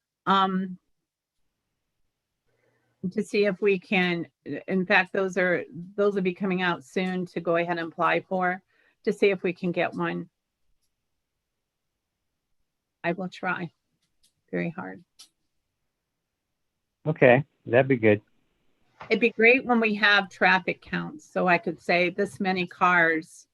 to see if we can, in fact, those will be coming out soon to go ahead and apply for, to see if we can get one. I will try very hard. Okay, that'd be good. It'd be great when we have traffic counts, so I could say this many cars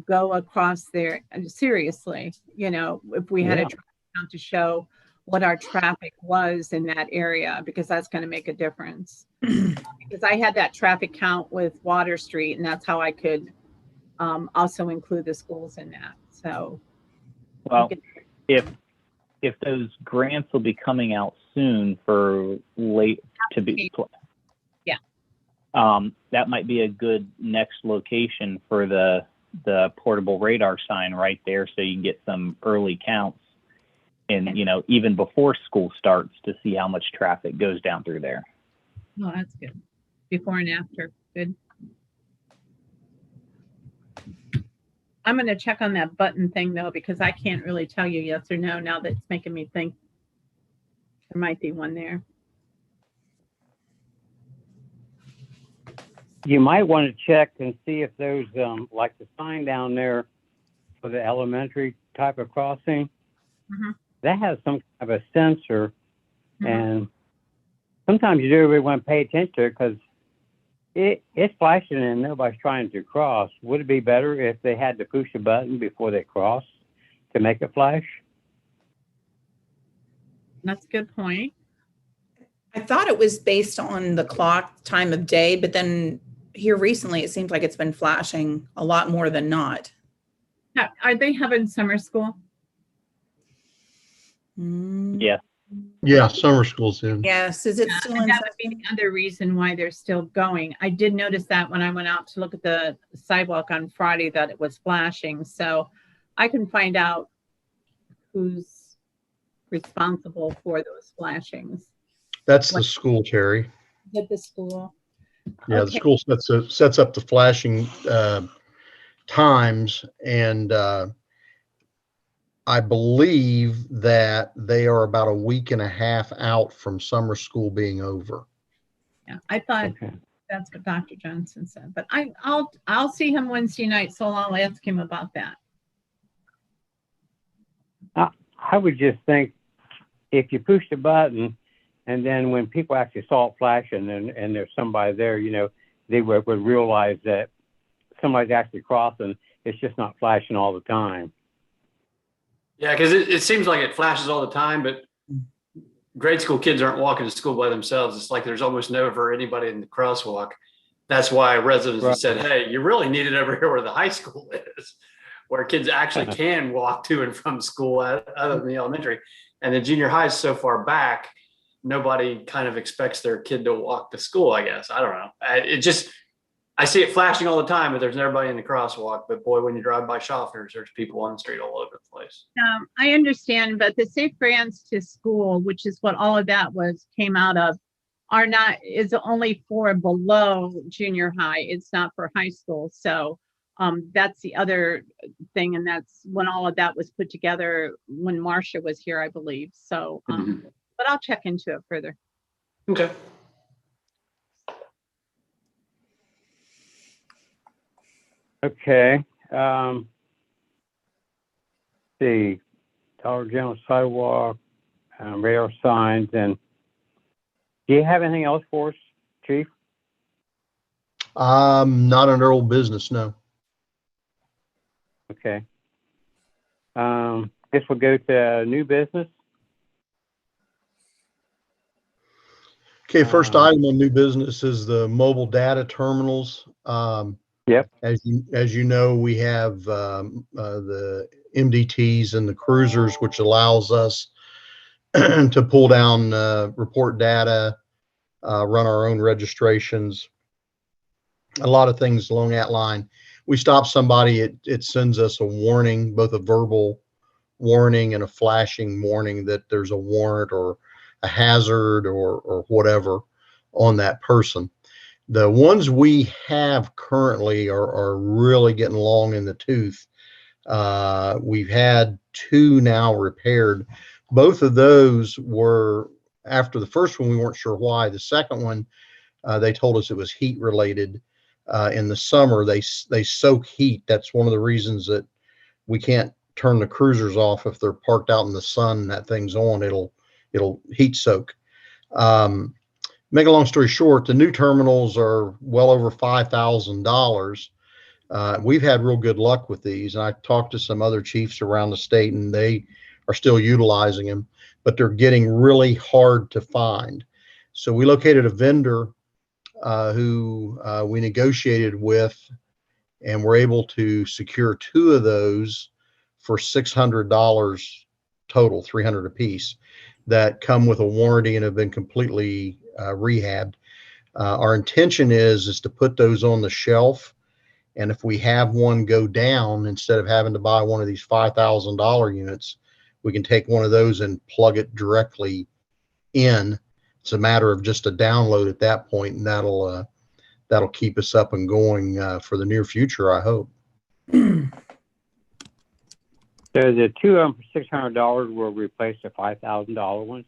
go across there. And seriously, you know, if we had a Yeah. traffic count to show what our traffic was in that area, because that's going to make a difference. Because I had that traffic count with Water Street, and that's how I could also include the schools in that. So, Well, if those grants will be coming out soon for late to be, yeah, that might be a good next location for the portable radar sign right there, so you can get some early counts, and you know, even before school starts, to see how much traffic goes down through there. oh, that's good. Before and after, good. I'm going to check on that button thing though, because I can't really tell you yes or no now that it's making me think there might be one there. You might want to check and see if those, like the sign down there for the elementary type of crossing, Mhm. that has some kind of a sensor, Mhm. and sometimes you do really want to pay attention to it because it's flashing and nobody's trying to cross. Would it be better if they had to push a button before they cross to make it flash? That's a good point. I thought it was based on the clock time of day, but then here recently, it seems like it's been flashing a lot more than not. Are they having summer school? Mm, Yeah. Yeah, summer school's in. Yes, is it Yeah, still and in that would be the other reason why they're still going. I did notice that when I went out to look at the sidewalk on Friday that it was flashing. So I can find out who's responsible for those flashings. That's the school, Terry. At the school. Yeah, the Okay. school sets up the flashing times, and I believe that they are about a week and a half out from summer school being over. Yeah, I thought Okay. that's what Dr. Johnson said, but I'll see him Wednesday night, so I'll ask him about that. I would just think if you push the button and then when people actually saw it flashing and there's somebody there, you know, they would realize that somebody's actually crossing. It's just not flashing all the time. Yeah, because it seems like it flashes all the time, but grade school kids aren't walking to school by themselves. It's like there's almost never anybody in the crosswalk. That's why residents have said, hey, you really need it over here where the high school is, where kids actually can walk to and from school other than the elementary. And the junior high is so far back, nobody kind of expects their kid to walk to school, I guess. I don't know. I see it flashing all the time, but there's nobody in the crosswalk. But boy, when you drive by Schaffner's, there's people on the street all over the place. I understand, but the safe grants to school, which is what all of that came out of, is only for below junior high. It's not for high school. So that's the other thing. And that's when all of that was put together when Marcia was here, I believe. So, but I'll check into it further. Okay. Okay. The Dollar General sidewalk, radar signs, and do you have anything else for us, Chief? Not under old business, no. Okay. Guess we'll go to new business. Okay, first item on new business is the mobile data terminals. Yep. As you know, we have the MDTs and the cruisers, which allows us to pull down report data, run our own registrations, a lot of things along that line. We stop somebody, it sends us a warning, both a verbal warning and a flashing warning that there's a warrant or a hazard or whatever on that person. The ones we have currently are really getting long in the tooth. We've had 2 now repaired. Both of those were, after the first one, we weren't sure why. The second one, they told us it was heat related. In the summer, they soak heat. That's one of the reasons that we can't turn the cruisers off if they're parked out in the sun and that thing's on. It'll heat soak. Make a long story short, the new terminals are well over $5,000. We've had real good luck with these, and I talked to some other chiefs around the state, and they are still utilizing them, but they're getting really hard to find. So we located a vendor who we negotiated with, and we're able to secure 2 of those for $600 total, $300 a piece, that come with a warranty and have been completely rehabbed. Our intention is to put those on the shelf, and if we have one go down, instead of having to buy one of these $5,000 units, we can take one of those and plug it directly in. It's a matter of just a download at that point, and that'll keep us up and going for the near future, I hope. So the 2 of them for $600 will replace the $5,000 ones?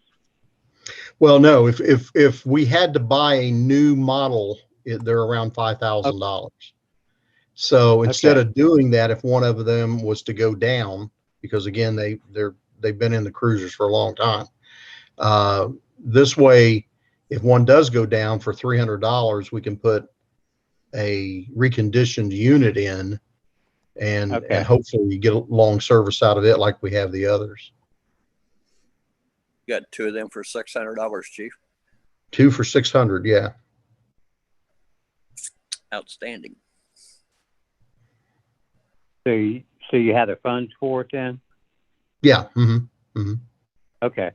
Well, no, if we had to buy a new model, they're around $5,000. So instead of doing that, if one of them was to go down, because again, they've been in the cruisers for a long time. This way, if one does go down for $300, we can put a reconditioned unit in and hopefully you get a long service out of it like we have the others. You got 2 of them for $600, Chief. 2 for $600, yeah. Outstanding. So you have the funds for it then? Yeah. Okay.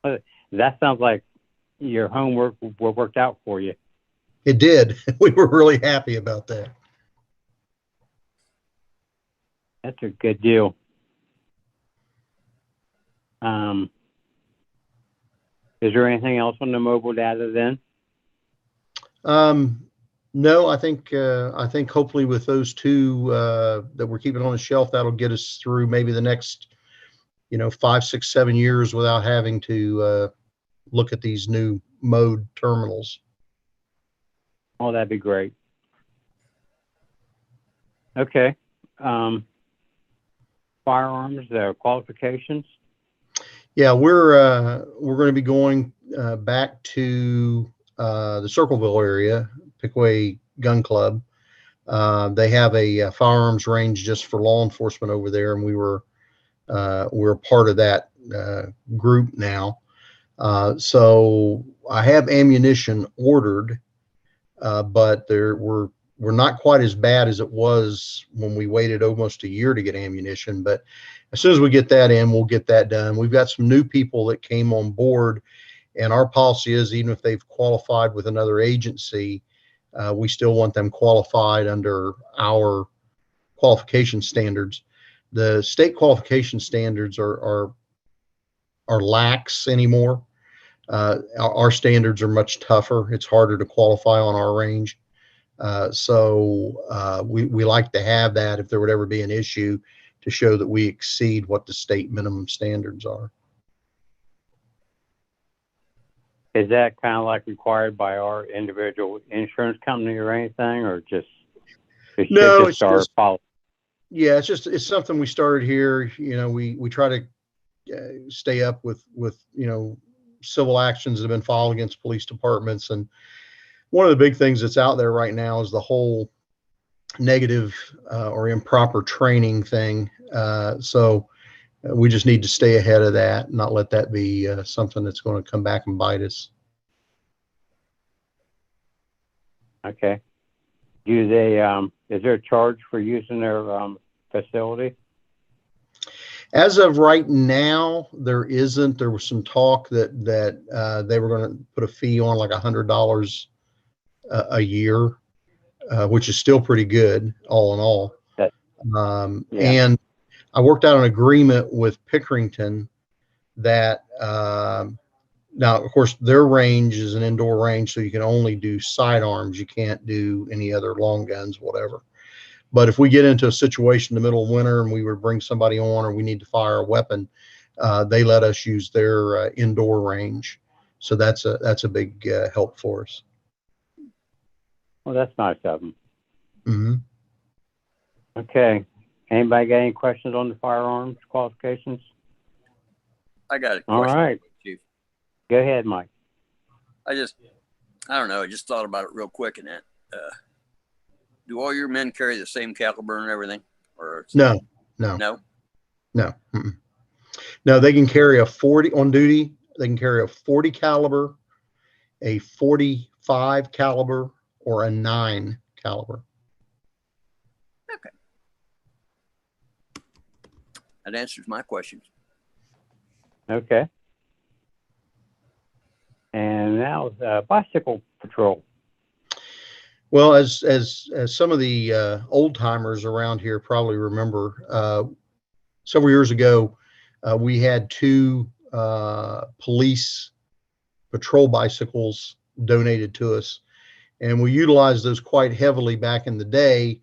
That sounds like your homework worked out for you. It did. We were really happy about that. That's a good deal. Is there anything else on the mobile data then? No, I think hopefully with those two that we're keeping on the shelf, that'll get us through maybe the next, 5, 6, 7 years without having to look at these new mode terminals. Oh, that'd be great. Okay. Firearms qualifications. Yeah, we're going to be going back to the Circleville area, Pickaway Gun Club. They have a firearms range just for law enforcement over there, and we're part of that group now. So I have ammunition ordered, but we're not quite as bad as it was when we waited almost a year to get ammunition. But as soon as we get that in, we'll get that done. We've got some new people that came on board, and our policy is even if they've qualified with another agency, we still want them qualified under our qualification standards. The state qualification standards are lax anymore. Our standards are much tougher. It's harder to qualify on our range. So we like to have that if there would ever be an issue to show that we exceed what the state minimum standards are. Is that kind of like required by our individual insurance company or anything, or just No, it's our policy? Yeah, it's something we started here. We try to stay up with civil actions that have been filed against police departments, and one of the big things that's out there right now is the whole negative or improper training thing. So we just need to stay ahead of that, not let that be something that's going to come back and bite us. Okay. Do they? Is there a charge for using their facility? As of right now, there isn't. There was some talk that they were going to put a fee on like $100 a year, which is still pretty good, all in all. Yeah. And I worked out an agreement with Pickerington that now, of course, their range is an indoor range, so you can only do sidearms. You can't do any other long guns, whatever. But if we get into a situation in the middle of winter and we would bring somebody on, or we need to fire a weapon, they let us use their indoor range. So that's a big help for us. Well, that's nice of them. Mm-hmm. Okay. Anybody got any questions on the firearms qualifications? I got a question. All right. Chief. Go ahead, Mike. I don't know. I just thought about it real quick in that. Do all your men carry the same caliber and everything? Or No. Mm-mm. No, they can carry a 40 on duty. They can carry a 40 caliber, a 45 caliber, or a 9 caliber. Okay. That answers my questions. Okay. And now bicycle patrol. Well, as some of the old timers around here probably remember, several years ago, we had 2 police patrol bicycles donated to us, and we utilized those quite heavily back in the day.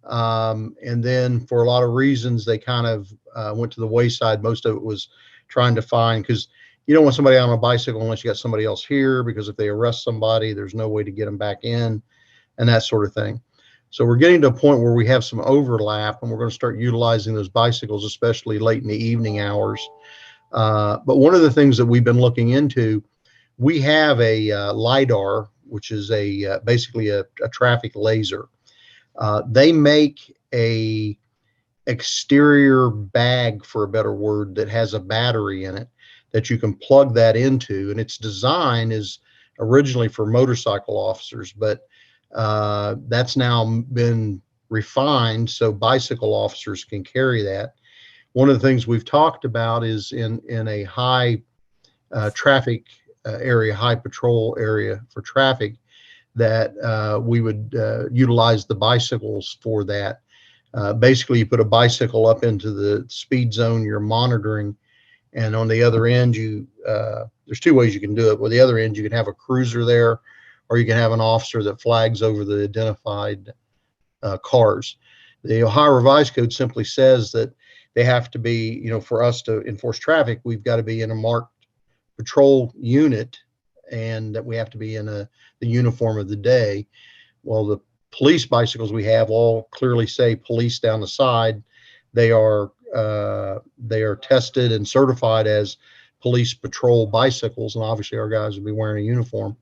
And then for a lot of reasons, they kind of went to the wayside. Most of it was trying to find, because you don't want somebody on a bicycle unless you got somebody else here, because if they arrest somebody, there's no way to get them back in, and that sort of thing. So we're getting to a point where we have some overlap, and we're going to start utilizing those bicycles, especially late in the evening hours. But one of the things that we've been looking into, we have a LiDAR, which is basically a traffic laser. They make a exterior bag, for a better word, that has a battery in it that you can plug that into, and its design is originally for motorcycle officers, but that's now been refined so bicycle officers can carry that. One of the things we've talked about is in a high traffic area, high patrol area for traffic, that we would utilize the bicycles for that. Basically, you put a bicycle up into the speed zone you're monitoring, and on the other end, there's two ways you can do it. With the other end, you can have a cruiser there, or you can have an officer that flags over the identified cars. The Ohio Revised Code simply says that they have to be, for us to enforce traffic, we've got to be in a marked patrol unit, and that we have to be in the uniform of the day. Well, the police bicycles we have all clearly say police down the side. They are tested and certified as police patrol bicycles, and obviously our guys would be wearing a uniform.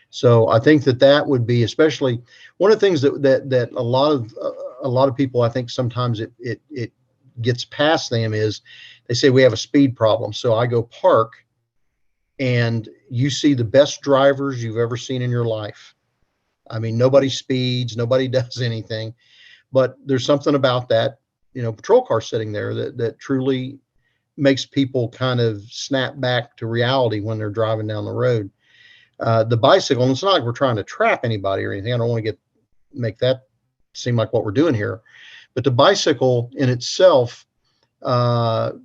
So I think that would be, especially one of the things that a lot of people, I think sometimes it gets past them, is they say we have a speed problem. So I go park, and you see the best drivers you've ever seen in your life. I mean, nobody speeds, nobody does anything, but there's something about that, patrol car sitting there that truly makes people kind of snap back to reality when they're driving down the road. The bicycle, and it's not like we're trying to trap anybody or anything. I don't want to make that seem like what we're doing here, but the bicycle in itself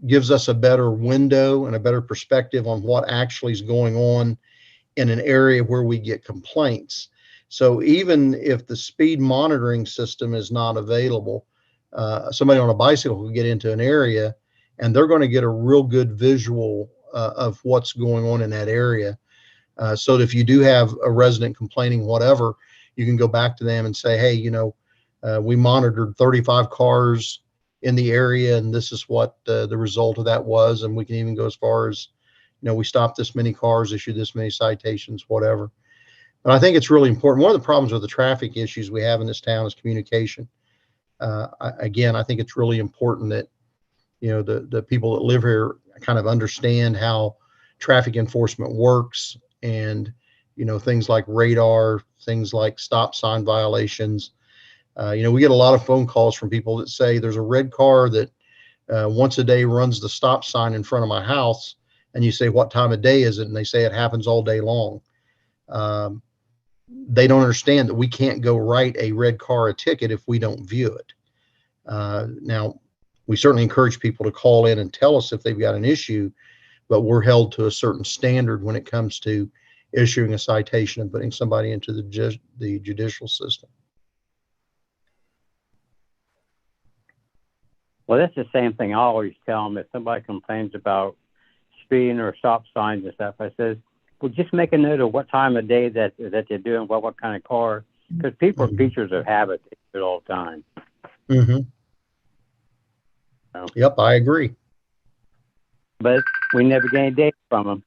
gives us a better window and a better perspective on what actually is going on in an area where we get complaints. So even if the speed monitoring system is not available, somebody on a bicycle will get into an area, and they're going to get a real good visual of what's going on in that area. So that if you do have a resident complaining, whatever, you can go back to them and say, hey, we monitored 35 cars in the area, and this is what the result of that was. And we can even go as far as, we stopped this many cars, issued this many citations, whatever. But I think it's really important. One of the problems with the traffic issues we have in this town is communication. Again, I think it's really important that, the people that live here kind of understand how traffic enforcement works, and, things like radar, things like stop sign violations. We get a lot of phone calls from people that say there's a red car that once a day runs the stop sign in front of my house. And you say, what time of day is it? And they say it happens all day long. They don't understand that we can't go write a red car a ticket if we don't view it. Now, we certainly encourage people to call in and tell us if they've got an issue, but we're held to a certain standard when it comes to issuing a citation and putting somebody into the judicial system. Well, that's the same thing I always tell them. If somebody complains about speeding or stop signs and stuff, I says, well, just make a note of what time of day that they're doing, what kind of car, because people are creatures of habit. They do it all the time. Mm-hmm. So, yep, I agree. But we never get any data from them.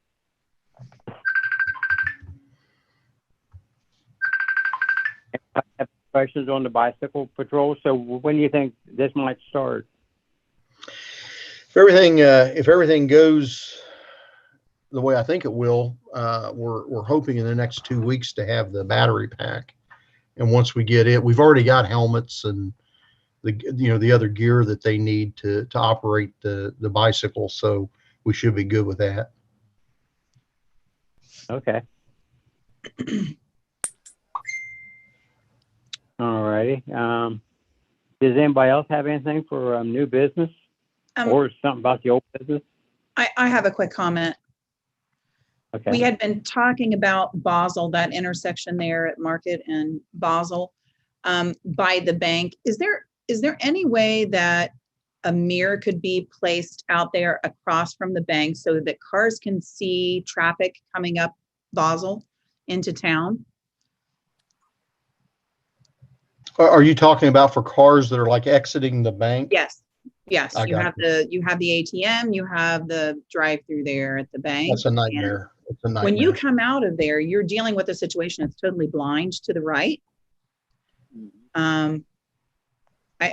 I have questions on the bicycle patrol. So when do you think this might start? If everything goes the way I think it will, we're hoping in the next 2 weeks to have the battery pack. And once we get it, we've already got helmets and the other gear that they need to operate the bicycle. So we should be good with that. Okay. All righty. Does anybody else have anything for new business or something about the old business? I have a quick comment. Okay. We had been talking about Basel, that intersection there at Market and Basel, by the bank. Is there any way that a mirror could be placed out there across from the bank so that cars can see traffic coming up Basel into town? Are you talking about for cars that are like exiting the bank? Yes. Yes. I You have the ATM, you have the drive-through there at the bank. That's a nightmare. It's a nightmare. When you come out of there, you're dealing with a situation that's totally blind to the right.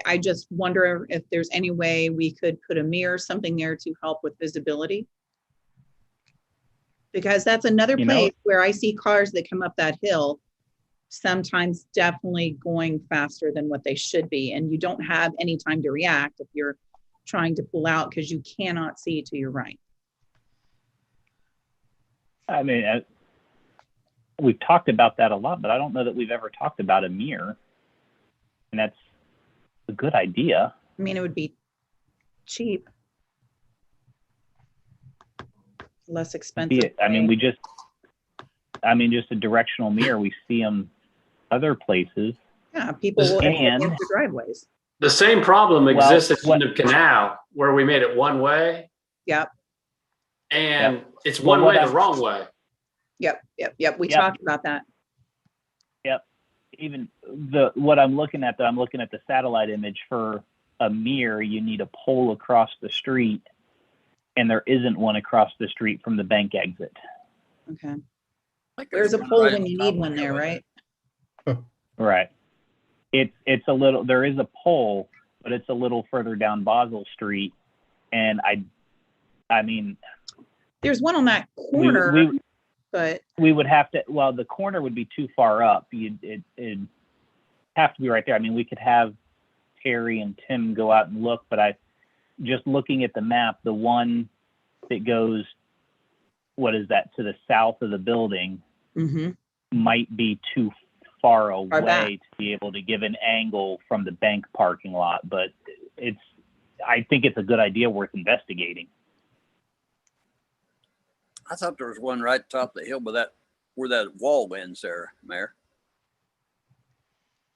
I just wonder if there's any way we could put a mirror, something there to help with visibility. Because that's another place where I see cars that come up that hill, sometimes definitely going faster than what they should be. And you don't have any time to react if you're trying to pull out because you cannot see to your right. I mean, we've talked about that a lot, but I don't know that we've ever talked about a mirror. And that's a good idea. I mean, it would be cheap. Less expensive. I mean, just a directional mirror. We see them other places. Yeah, people will And- enter driveways. The same problem Well, exists at the end of Canal where we made it one way. Yep, And it's Well, one way the that's- wrong way. yep. We Yep. talked about that. Even what I'm looking at, though, I'm looking at the satellite image for a mirror. You need a pole across the street, and there isn't one across the street from the bank exit. Okay. Like There's a one pole right when on you top need of one the there, hill. right? Right. It's a little. There is a pole, but it's a little further down Basel Street, and I mean, There's one on that corner, but we would have to. Well, the corner would be too far up. It'd have to be right there. I mean, we could have Terry and Tim go out and look, but just looking at the map, the one that goes, what is that, to the south of the building mhm. might be too far back. away to be able to give an angle from the bank parking lot, but I think it's a good idea worth investigating. I thought there was one right top of the hill where that wall ends there, Mayor.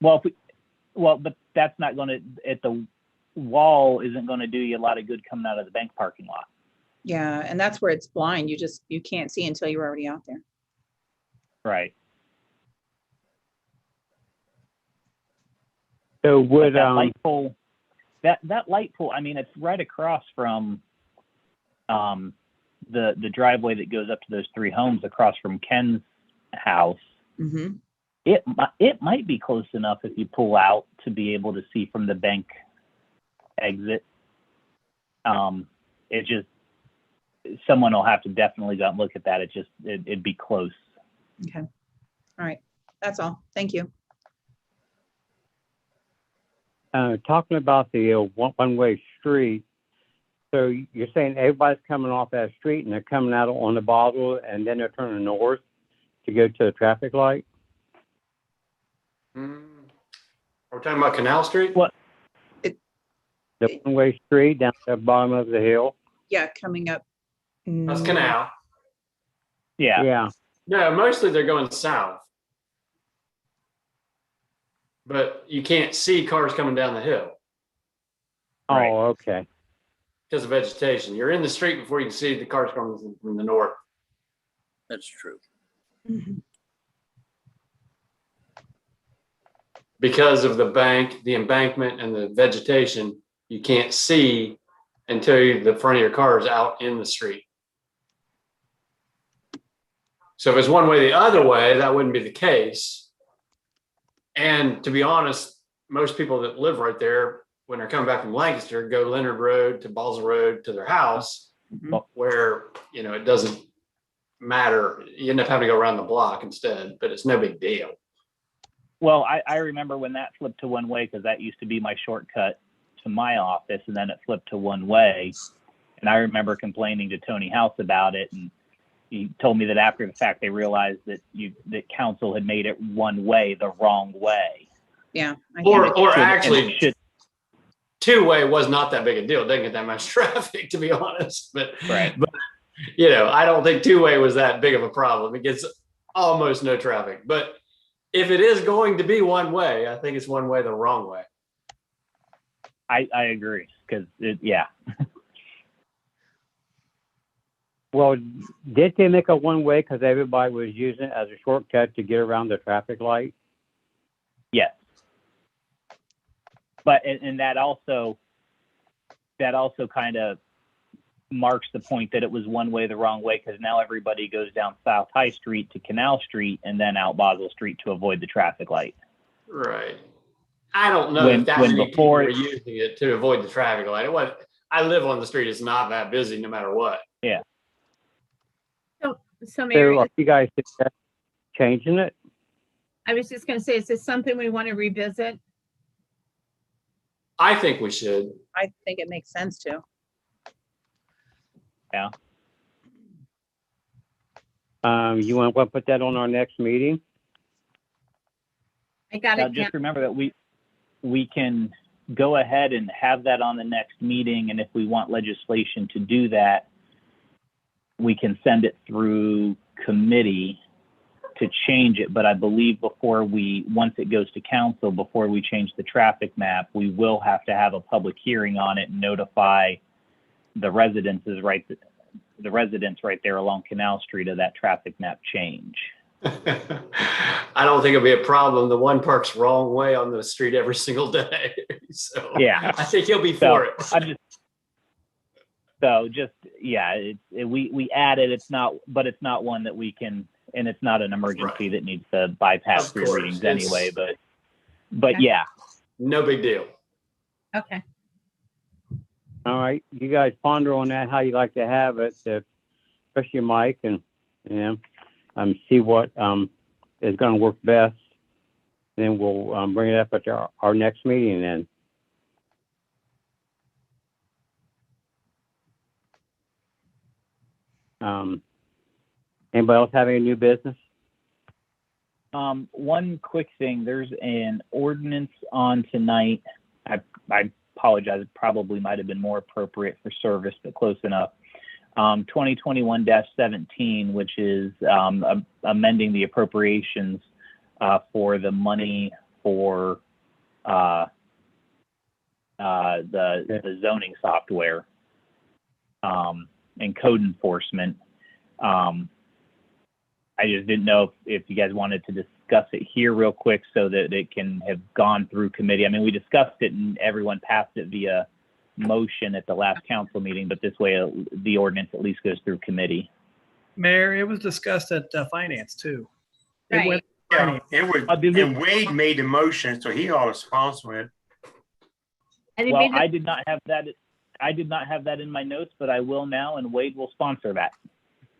Well, but that's not going to, at the wall isn't going to do you a lot of good coming out of the bank parking lot. Yeah, and that's where it's blind. You can't see until you're already out there. Right. So But would, that light pole, that light pole, I mean, it's right across from the driveway that goes up to those three homes across from Ken's house. Mm-hmm. It might be close enough if you pull out to be able to see from the bank exit. It just, someone will have to definitely go and look at that. It'd be close. Okay. All right. That's all. Thank you. talking about the one-way street, so you're saying everybody's coming off that street and they're coming out on the Boswell and then they're turning north to go to the traffic light? We're talking about Canal Street? What? The one-way street down at the bottom of the hill? Yeah, coming up. That's Canal. Yeah. Yeah. No, mostly they're going south. But you can't see cars coming down the hill Right. Oh, okay. because of vegetation. You're in the street before you can see the cars coming from the north. That's true. Mhm. Because of the bank, the embankment, and the vegetation, you can't see until the front of your car is out in the street. So if it's one way the other way, that wouldn't be the case. And to be honest, most people that live right there, when they're coming back from Lancaster, go Leonard Road to Basel Road to their house, Mhm. where, it doesn't matter. You end up having to go around the block instead, but it's no big deal. Well, I remember when that flipped to one way because that used to be my shortcut to my office, and then it flipped to one way. And I remember complaining to Tony House about it, and he told me that after the fact they realized that council had made it one way the wrong way. Yeah. I Or think And actually, it should, two-way was not that big a deal. It didn't get that much traffic, to be honest. But right. I don't think two-way was that big of a problem. It gets almost no traffic. But if it is going to be one way, I think it's one way the wrong way. I agree because yeah. Well, did they make a one-way because everybody was using it as a shortcut to get around the traffic light? Yes. But and that also kind of marks the point that it was one way the wrong way because now everybody goes down South High Street to Canal Street and then out Basel Street to avoid the traffic light. Right. I don't know if that many people were using it to avoid the traffic light. I live on the street. It's not that busy no matter what. Yeah. So Mary, So are you guys changing it? I was just going to say, is this something we want to revisit? I think we should. I think it makes sense to. You want to put that on our next meeting? I got Now, it. just remember that we can go ahead and have that on the next meeting, and if we want legislation to do that, we can send it through committee to change it. But I believe once it goes to council, before we change the traffic map, we will have to have a public hearing on it and notify the residents right there along Canal Street of that traffic map change. I don't think it'll be a problem. The one parks wrong way on the street every single day. So Yeah. I think he'll be for it. We added, it's not one that we can, and it's not an emergency that needs to bypass Of 3 course, readings it's- anyway, but Okay. yeah. No big deal. Okay. All right, you guys ponder on that, how you like to have it, especially Mike, and see what is going to work best. Then we'll bring it up at our next meeting then. Anybody else have any new business? One quick thing, there's an ordinance on tonight. I apologize, it probably might have been more appropriate for service, but close enough. 2021-17, which is amending the appropriations for the money for the zoning software and code enforcement. I just didn't know if you guys wanted to discuss it here real quick so that it can have gone through committee. I mean, we discussed it and everyone passed it via motion at the last council meeting, but this way the ordinance at least goes through committee. Mayor, it was discussed at finance too. It Right. went- Yeah, it was, and Wade made the motion, so he ought to sponsor it. Well, I did not have that. I did not have that in my notes, but I will now, and Wade will sponsor that.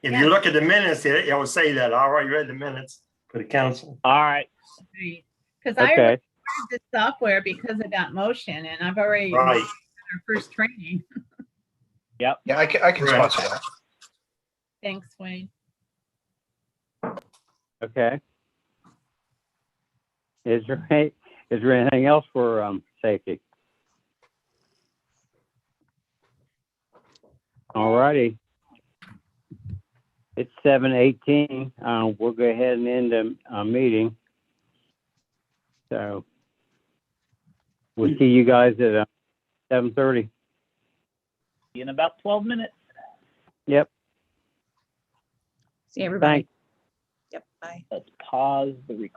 If you look at the minutes, it will say that. I already read the minutes for the council. All right. Because I Okay. required the software because of that motion, and I've already Right. done our first training. Yep. Yeah, I can Right. sponsor that. Thanks, Wayne. Okay. Is there anything else for safety? All righty. It's 7:18. We'll go ahead and end the meeting. So we'll see you guys at 7:30. In about 12 minutes. Yep. See everybody. Thanks. Yep. Bye. Let's pause the recording.